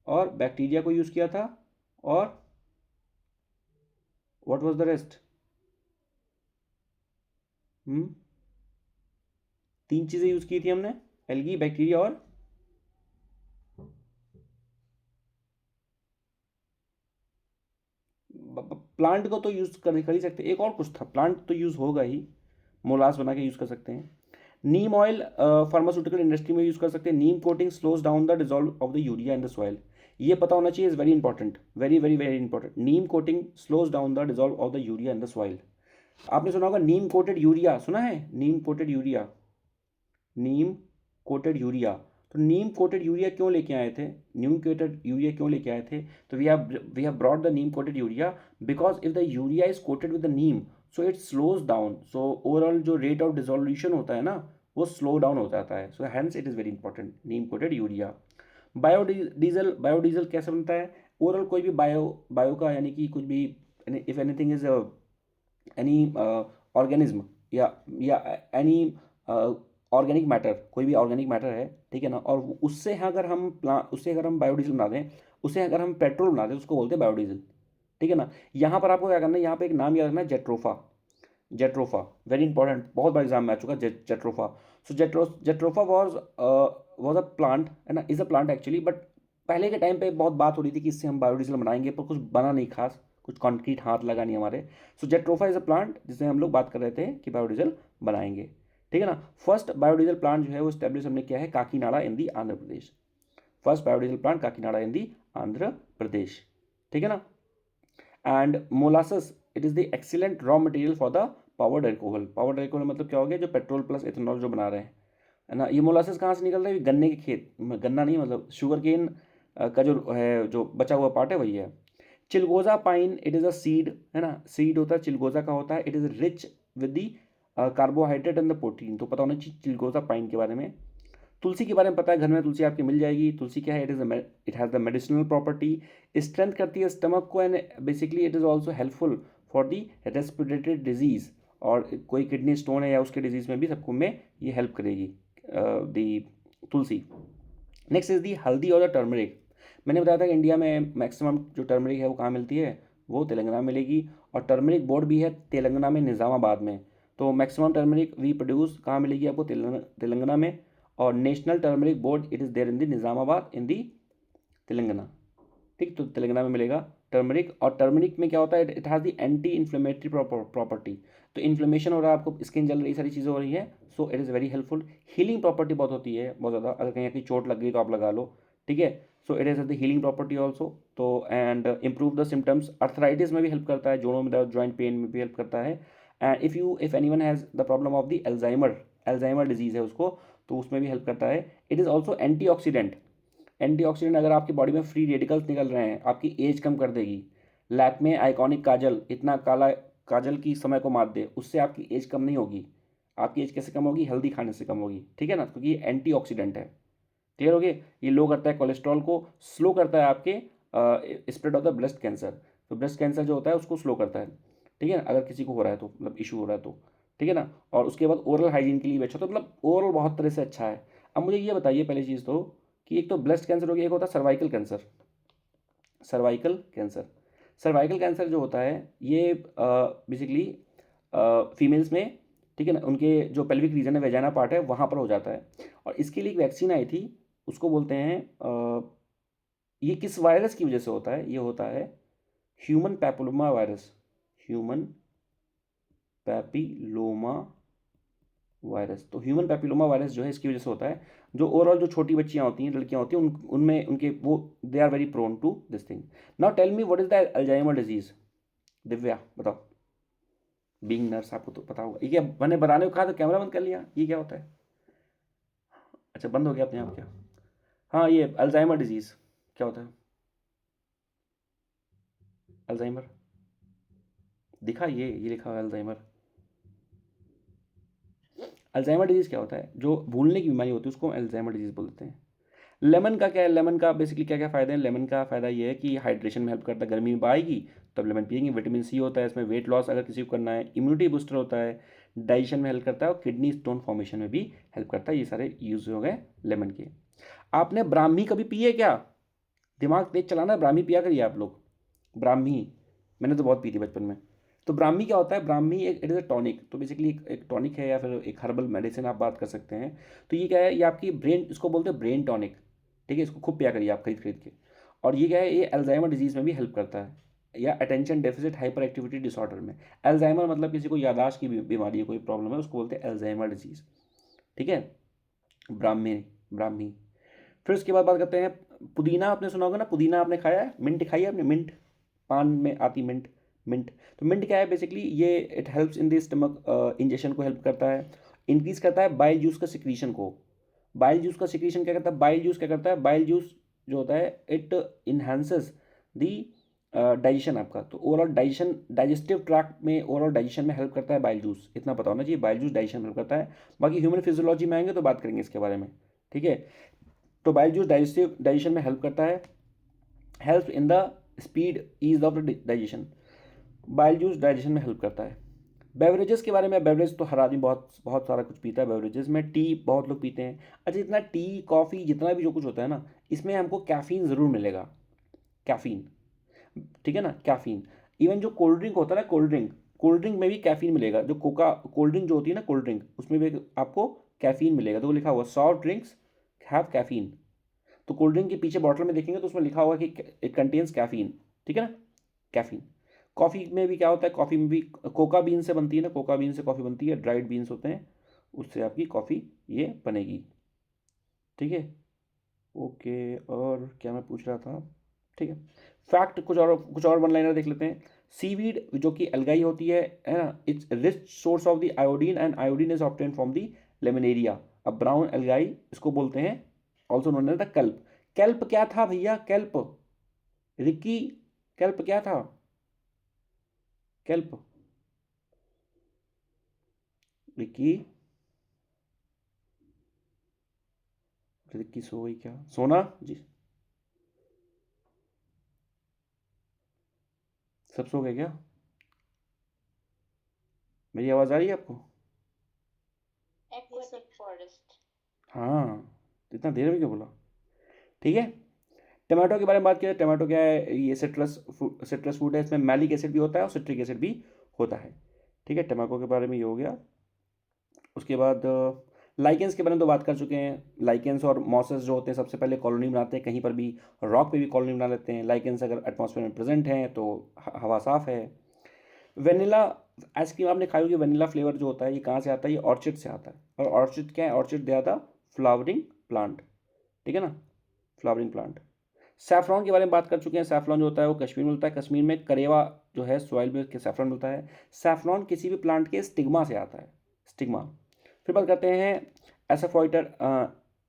और बैक्टीरिया को यूज़ किया था, और व्हाट वाज द रेस्ट? तीन चीज़ें यूज़ की थी हमने, एल्गी, बैक्टीरिया और प्लांट को तो यूज़ कर ही सकते। एक और कुछ था, प्लांट तो यूज़ होगा ही, मोलास बना के यूज़ कर सकते हैं। नीम ऑयल फार्मास्यूटिकल इंडस्ट्री में यूज़ कर सकते हैं। Neem coating slows down the dissolve of the urea in the soil. ये पता होना चाहिए, is very important, very very very important. Neem coating slows down the dissolve of the urea in the soil. आपने सुना होगा नीम कोटेड यूरिया, सुना है? Neem coated urea, neem coated urea. तो नीम कोटेड यूरिया क्यों लेके आए थे? नीम कोटेड यूरिया क्यों लेके आए थे? तो we have brought the neem coated urea because if the urea is coated with the neem, so it slows down, so overall जो रेट ऑफ डिसोल्यूशन होता है ना, वो स्लो डाउन हो जाता है। So hence it is very important, neem coated urea. Biodiesel, biodiesel कैसे बनता है? ओवरऑल कोई भी बायो का, यानी कि कुछ भी, if anything is any organism या एनी ऑर्गेनिक मैटर, कोई भी ऑर्गेनिक मैटर है, ठीक है ना, और उससे अगर हम बायोडीजल बना दें, उससे अगर हम पेट्रोल बना दें, उसको बोलते हैं बायोडीजल, ठीक है ना। यहाँ पर आपको क्या करना है, यहाँ पे एक नाम याद रखना है, जेट्रोफा। जेट्रोफा वेरी इंपॉर्टेंट, बहुत बार एग्जाम में आ चुका है jatropha. So jatropha was a plant, है ना, is a plant actually, but पहले के टाइम पे बहुत बात हो रही थी कि इससे हम बायोडीजल बनाएंगे, पर कुछ बना नहीं खास, कुछ कॉन्क्रीट हाथ लगा नहीं हमारे। सो जेट्रोफा इज़ अ प्लांट जिससे हम लोग बात कर रहे थे कि बायोडीजल बनाएंगे, ठीक है ना। फर्स्ट बायोडीजल प्लांट जो है वो स्टैब्लिश हमने किया है Kakinada in the Andhra Pradesh. First biodiesel plant Kakinada in the Andhra Pradesh, ठीक है ना। And molasses, it is the excellent raw material for the powered alcohol. Powered alcohol मतलब क्या हो गया? जो पेट्रोल प्लस इथेनॉल जो बना रहे हैं, है ना। ये मोलासस कहाँ से निकल रहा है? गन्ने के खेत, गन्ना नहीं, मतलब शुगर केन का जो है, जो बचा हुआ पार्ट है, वही है। चिलगोजा pine, it is a seed, है ना, सीड होता है, चिलगोजा का होता है। It is rich with the carbohydrate and the protein, तो पता होना चाहिए चिलगोजा पाइन के बारे में। तुलसी के बारे में पता है, घर में तुलसी आपकी मिल जाएगी। तुलसी क्या है? It has the medicinal property, strength करती है स्टमक को, and basically it is also helpful for the respiratory disease, और कोई किडनी स्टोन है या उसके डिजीज़ में भी सबको में ये हेल्प करेगी दी तुलसी। नेक्स्ट इज़ दी हल्दी और द टर्मरिक। मैंने बताया था कि इंडिया में मैक्सिमम जो टर्मरिक है वो कहाँ मिलती है? वो तेलंगाना में मिलेगी, और टर्मरिक बोर्ड भी है तेलंगाना में, निज़ामाबाद में। तो मैक्सिमम टर्मरिक वी प्रोड्यूस कहाँ मिलेगी आपको? तेलंगाना में। और national turmeric board, it is there in the Nizamabad in the Telangana, ठीक। तो तेलंगाना में मिलेगा टर्मरिक। और टर्मरिक में क्या होता है? It has the anti inflammatory property. तो इन्फ्लेमेशन हो रहा है, आपको स्किन जल रही, सारी चीज़ें हो रही हैं, सो it is very helpful. Healing property बहुत होती है, बहुत ज़्यादा, अगर कहीं की चोट लग गई तो आप लगा लो, ठीक है। So it is the healing property also. तो and improve the symptoms, arthritis में भी हेल्प करता है, जोड़ों में दर्द, जॉइंट पेन में भी हेल्प करता है। And if any one has the problem of the Alzheimer disease है उसको, तो उसमें भी हेल्प करता है। It is also antioxidant. Antioxidant, अगर आपकी बॉडी में फ्री रेडिकल्स निकल रहे हैं, आपकी एज कम कर देगी। लैक्मे आइकॉनिक काजल, इतना काला काजल की समय को मार दे, उससे आपकी एज कम नहीं होगी। आपकी एज कैसे कम होगी? हेल्दी खाने से कम होगी, ठीक है ना, क्योंकि ये एंटीऑक्सीडेंट है। क्लियर हो गया? ये लो करता है कोलेस्ट्रॉल को, स्लो करता है आपके spread of the breast cancer. तो ब्रेस्ट कैंसर जो होता है उसको स्लो करता है, ठीक है ना, अगर किसी को हो रहा है तो, मतलब इशू हो रहा है तो, ठीक है ना। और उसके बाद ओरल हाइजीन के लिए भी अच्छा, तो मतलब ओवरऑल बहुत तरह से अच्छा है। अब मुझे ये बताइए पहली चीज़ तो, कि एक तो ब्रेस्ट कैंसर हो गया, एक होता है cervical cancer. Cervical cancer, cervical cancer जो होता है ये बेसिकली फीमेल्स में, ठीक है ना, उनके जो पेल्विक रीजन है, वेजाना पार्ट है, वहाँ पर हो जाता है। और इसके लिए एक वैक्सीन आई थी, उसको बोलते हैं ये किस वायरस की वजह से होता है? ये होता है human papilloma virus. Human papilloma virus. तो ह्यूमन पैपिलोमा वायरस जो है इसकी वजह से होता है। जो ओवरऑल जो छोटी बच्चियाँ होती हैं, लड़कियाँ होती हैं, उनमें उनके वो they are very prone to this thing. Now tell me what is the Alzheimer disease? Divya बताओ, बीइंग नर्स आपको तो पता होगा। ये क्या मैंने बताने को कहा तो कैमरा बंद कर लिया, ये क्या होता है? अच्छा बंद हो गया अपने आप क्या? हाँ ये अल्जाइमर डिजीज़ क्या होता है? अल्जाइमर दिखा, ये लिखा हुआ है अल्जाइमर। अल्जाइमर डिजीज़ क्या होता है? जो भूलने की बीमारी होती है उसको अल्जाइमर डिजीज़ बोलते हैं। लेमन का क्या है? लेमन का बेसिकली क्या क्या फ़ायदे हैं? लेमन का फ़ायदा ये है कि हाइड्रेशन में हेल्प करता है। गर्मी में आएगी तब लेमन पियेंगे। विटामिन सी होता है इसमें, वेट लॉस अगर किसी को करना है, इम्यूनिटी बूस्टर होता है, डाइजेशन में हेल्प करता है और किडनी स्टोन फॉर्मेशन में भी हेल्प करता है। ये सारे यूज़ हो गए लेमन के। आपने ब्राह्मी कभी पी है क्या? दिमाग तेज चलाना, ब्राह्मी पिया करिए आप लोग। ब्राह्मी मैंने तो बहुत पी थी बचपन में। तो ब्राह्मी क्या होता है? ब्राह्मी एक इट इज़ अ टॉनिक, तो बेसिकली एक टॉनिक है या फिर एक हर्बल मेडिसिन आप बात कर सकते हैं। तो ये क्या है? ये आपकी ब्रेन, इसको बोलते हैं ब्रेन टॉनिक। ठीक है, इसको खूब पिया करिए आप खरीद खरीद के। और ये क्या है? ये अल्जाइमर डिजीज़ में भी हेल्प करता है, या attention deficit hyper activity disorder में। अल्जाइमर मतलब किसी को याददाश्त की बीमारी है, कोई प्रॉब्लम है, उसको बोलते हैं अल्जाइमर डिजीज़। ठीक है, ब्राह्मी ब्राह्मी। फिर उसके बाद बात करते हैं पुदीना। आपने सुना होगा ना, पुदीना आपने खाया है? मिंट खाई है आपने? मिंट, पान में आती मिंट। मिंट, तो मिंट क्या है बेसिकली? ये it helps in the stomach, injection को हेल्प करता है, इंक्रीज करता है बाइल जूस का सिक्रीशन को। बाइल जूस का सिक्रीशन क्या करता है? बाइल जूस क्या करता है? बाइल जूस जो होता है इट इन्हांसेस दी डाइजेशन आपका। तो ओवरऑल डाइजेशन, डाइजेस्टिव ट्रैक्ट में ओवरऑल डाइजेशन में हेल्प करता है बाइल जूस, इतना पता होना चाहिए। बाइल जूस डाइजेशन हेल्प करता है। बाकी ह्यूमन फिजियोलॉजी में आएंगे तो बात करेंगे इसके बारे में। ठीक है, तो बाइल जूस डाइजेशन में हेल्प करता है, help in the speed ease of the digestion. Bile juice digestion में हेल्प करता है। बेवरेजेस के बारे में, बेवरेज तो हर आदमी बहुत बहुत सारा कुछ पीता है। बेवरेजेस में टी बहुत लोग पीते हैं। अच्छा, इतना टी कॉफ़ी जितना भी जो कुछ होता है ना, इसमें हमको कैफ़ीन ज़रूर मिलेगा, कैफ़ीन। ठीक है ना, कैफ़ीन। इवन जो कोल्ड ड्रिंक होता है ना, कोल्ड ड्रिंक में भी कैफ़ीन मिलेगा। जो कोका कोल्ड ड्रिंक जो होती है ना, कोल्ड ड्रिंक, उसमें भी आपको कैफ़ीन मिलेगा। तो वो लिखा हुआ सॉफ्ट ड्रिंक्स हैव कैफ़ीन। तो कोल्ड ड्रिंक के पीछे बॉटल में देखेंगे तो उसमें लिखा हुआ है कि इट कंटेन्स कैफ़ीन। ठीक है ना, कैफ़ीन। कॉफ़ी में भी क्या होता है? कॉफ़ी में भी कोका बीन से बनती है ना, कोका बीन से कॉफ़ी बनती है, ड्राइड बीन्स होते हैं, उससे आपकी कॉफ़ी ये बनेगी। ठीक है, ओके। और क्या मैं पूछ रहा था? ठीक है, फैक्ट कुछ और वन लाइनर देख लेते हैं। सीवीड जो कि एल्गाई होती है ना, it's rich source of the iodine and iodine is obtain from the laminaria, a brown algae, इसको बोलते हैं ऑल्सो नोन एज द कल्प। कैल्प क्या था भैया? कैल्प, रिकी, कैल्प क्या था? कैल्प, रिकी, रिकी सो गई क्या? सोना जी, सब सो गए क्या? मेरी आवाज़ आ रही है आपको? ये सब Aquatic forest. हाँ, तो इतना देर में क्यों बोला? ठीक है, टमाटो के बारे में बात किया। टमाटो क्या है? ये सिट्रस फूड है, इसमें मैलिक एसिड भी होता है और सिट्रिक एसिड भी होता है। ठीक है, टमाटो के बारे में ये हो गया। उसके बाद लाइकेंस के बारे में तो बात कर चुके हैं। लाइकेंस और मॉसेस जो होते हैं सबसे पहले कॉलोनी बनाते हैं, कहीं पर भी रॉक पे भी कॉलोनी बना लेते हैं। लाइकेंस अगर एटमॉस्फेयर में प्रेजेंट हैं तो हवा साफ है। वेनिला आइसक्रीम आपने खाई होगी। वेनिला फ्लेवर जो होता है ये कहाँ से आता है? ये ऑर्चिड से आता है। और ऑर्चिड क्या है? ऑर्चिड दे आता फ्लावरिंग प्लांट। ठीक है ना, फ्लावरिंग प्लांट। सैफरॉन के बारे में बात कर चुके हैं। सैफरॉन जो होता है वो कश्मीर में मिलता है। कश्मीर में करेवा जो है सॉइल में सैफरॉन मिलता है। सैफरॉन किसी भी प्लांट के स्टिग्मा से आता है, स्टिग्मा। फिर बात करते हैं एसाफोइटर,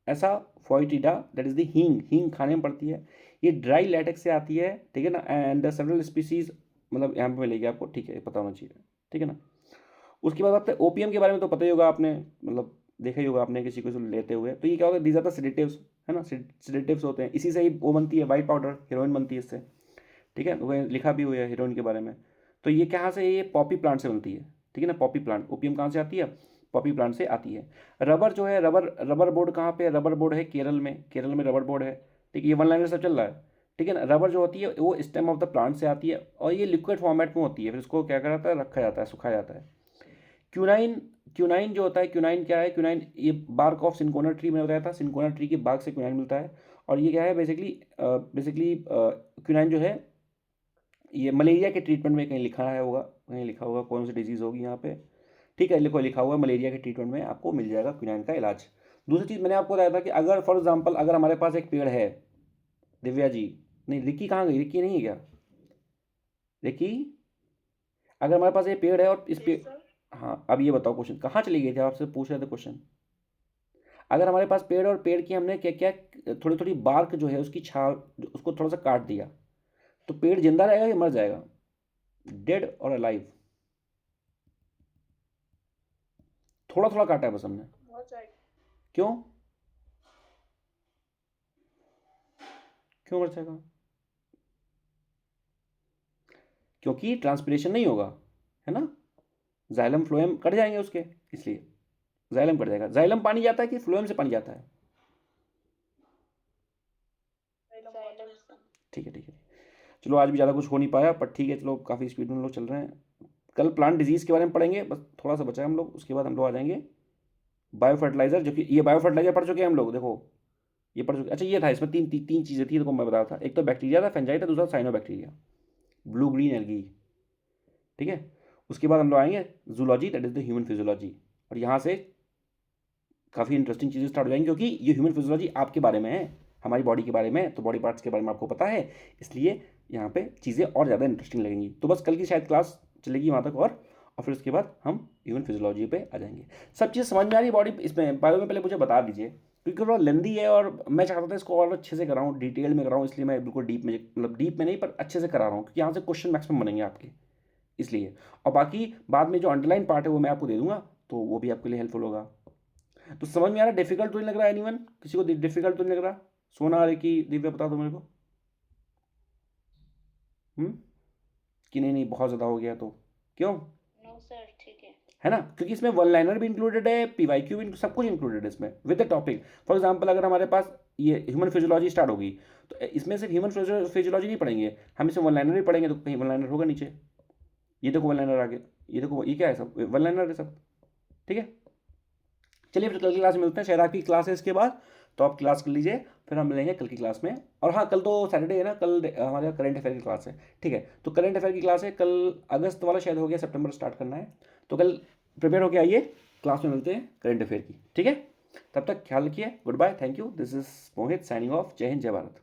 एसाफोइटिडा, दैट इज द हींग। हींग खाने में पड़ती है। ये ड्राई लैटेक्स से आती है। ठीक है ना, एंड सेवरल स्पीसीज मतलब यहाँ पे मिलेगी आपको। ठीक है, पता होना चाहिए। ठीक है ना। उसके बाद आपने ओपीएम के बारे में तो पता ही होगा आपने, मतलब देखा ही होगा आपने किसी को लेते हुए। तो ये क्या होता है? दीज आर द सेडेटिव्स, है ना, सेडेटिव्स होते हैं। इसी से ही वो बनती है वाइट पाउडर, हीरोइन बनती है इससे। ठीक है, वो लिखा भी हुआ है हीरोइन के बारे में। तो ये कहाँ से? ये पॉपी प्लांट से बनती है। ठीक है ना, पॉपी प्लांट। ओपीएम कहाँ से आती है? पॉपी प्लांट से आती है। रबर जो है, रबर बोर्ड कहाँ पे है? रबर बोर्ड है केरल में। केरल में रबर बोर्ड है। ठीक है, ये वन लाइनर सब चल रहा है। ठीक है ना, रबर जो होती है वो स्टेम ऑफ द प्लांट से आती है और ये लिक्विड फॉर्मेट में होती है। फिर इसको क्या करा जाता है? रखा जाता है, सुखाया जाता है। क्यूनाइन, क्यूनाइन जो होता है, क्यूनाइन क्या है? क्यूनाइन ये बार्क ऑफ सिंकोना ट्री में बताया था। सिंकोना ट्री के बाग से क्यूनाइन मिलता है। और ये क्या है? बेसिकली क्यूनाइन जो है ये मलेरिया के ट्रीटमेंट में कहीं लिखा है होगा, कहीं लिखा होगा कौन सी डिजीज़ होगी यहाँ पे। ठीक है, लिखो, लिखा हुआ है मलेरिया के ट्रीटमेंट में आपको मिल जाएगा क्यूनाइन का इलाज। दूसरी चीज़ मैंने आपको बताया था कि अगर फॉर एग्जाम्पल अगर हमारे पास एक पेड़ है, दिव्या जी, नहीं रिक्की कहाँ गई? रिक्की नहीं है क्या? रिक्की, अगर हमारे पास ये पेड़ है और इस Yes, पेड़, sir. हाँ अब ये बताओ क्वेश्चन कहाँ चली गई थी, आपसे पूछ रहे थे क्वेश्चन। अगर हमारे पास पेड़ और पेड़ की हमने क्या क्या थोड़ी थोड़ी बार्क जो है उसकी छाल उसको थोड़ा सा काट दिया, तो पेड़ जिंदा रहेगा या मर जाएगा, डेड और अलाइव? थोड़ा थोड़ा काटा है बस हमने, मर जाएगा। क्यों क्यों मर जाएगा? क्योंकि ट्रांसपिरेशन नहीं होगा, है ना, जाइलम फ्लोएम कट जाएंगे उसके, इसलिए जाइलम कट जाएगा। जाइलम पानी जाता है कि फ्लोएम से पानी जाता है? Xylem, sir. ठीक है ठीक है, चलो आज भी ज़्यादा कुछ हो नहीं पाया, पर ठीक है चलो, काफ़ी स्पीड में हम लोग चल रहे हैं। कल प्लांट डिजीज़ के बारे में पढ़ेंगे, बस थोड़ा सा बचा है हम लोग, उसके बाद हम लोग आ जाएंगे बायो फर्टिलाइजर, जो कि ये बायो फर्टिलाइजर पढ़ चुके हैं हम लोग, देखो ये पढ़ चुके। अच्छा ये था इसमें तीन चीज़ें थी, देखो मैं बता रहा था, एक तो बैक्टीरिया था, फेंजाई था, दूसरा cyanobacteria, blue green algae, ठीक है। उसके बाद हम लोग आएंगे zoology, that is the human physiology, और यहाँ से काफ़ी इंटरेस्टिंग चीज़ें स्टार्ट हो जाएंगी, क्योंकि ये ह्यूमन फिजियोलॉजी आपके बारे में है, हमारी बॉडी के बारे में, तो बॉडी पार्ट्स के बारे में आपको पता है, इसलिए यहाँ पे चीज़ें और ज़्यादा इंटरेस्टिंग लगेंगी। तो बस कल की शायद क्लास चलेगी वहाँ तक, और फिर उसके बाद हम ह्यूमन फिजियोलॉजी पे आ जाएंगे। सब चीज़ समझ में आ रही बॉडी इसमें बायो में, पहले मुझे बता दीजिए, क्योंकि थोड़ा लेंदी है और मैं चाहता था इसको और अच्छे से कराऊँ, डिटेल में कराऊँ, इसलिए मैं बिल्कुल डीप में, मतलब डीप में नहीं पर अच्छे से करा रहा हूँ, क्योंकि यहाँ से क्वेश्चन मैक्सिमम बनेंगे आपके, इसलिए। और बाकी बाद में जो अंडरलाइन पार्ट है वो मैं आपको दे दूंगा, तो वो भी आपके लिए हेल्पफुल होगा। तो समझ में आ रहा है, डिफिकल्ट तो नहीं लग रहा है एनीवन, किसी को डिफिकल्ट तो नहीं लग रहा? सोना रे की दिव्या बता दो मेरे को, कि नहीं नहीं बहुत ज़्यादा हो गया तो, क्यों? No, sir. ठीक है ना, क्योंकि इसमें वन लाइनर भी इंक्लूडेड है, पीवाईक्यू भी, सब कुछ इंक्लूडेड है इसमें with the topic. For example अगर हमारे पास ये ह्यूमन फिजियोलॉजी स्टार्ट होगी, तो इसमें सिर्फ ह्यूमन फिजियोलॉजी नहीं पढ़ेंगे हम, इसमें वन लाइनर भी पढ़ेंगे, तो कहीं वन लाइनर होगा नीचे, ये देखो वन लाइनर आगे, ये देखो ये क्या है, सब वन लाइनर है सब, ठीक है। चलिए फिर कल की क्लास में मिलते हैं, शायद आपकी क्लास है इसके बाद, तो आप क्लास कर लीजिए, फिर हम मिलेंगे कल की क्लास में। और हाँ कल तो सैटरडे है ना, कल हमारे यहाँ करंट अफेयर की क्लास है, ठीक है। तो करंट अफेयर की क्लास है कल, अगस्त वाला शायद हो गया, सितंबर स्टार्ट करना है, तो कल प्रिपेयर होके आइए, क्लास में मिलते हैं करंट अफेयर की, ठीक है। तब तक ख्याल रखिए, good bye, thank you, this is Mohit signing off, Jai Hind जय भारत।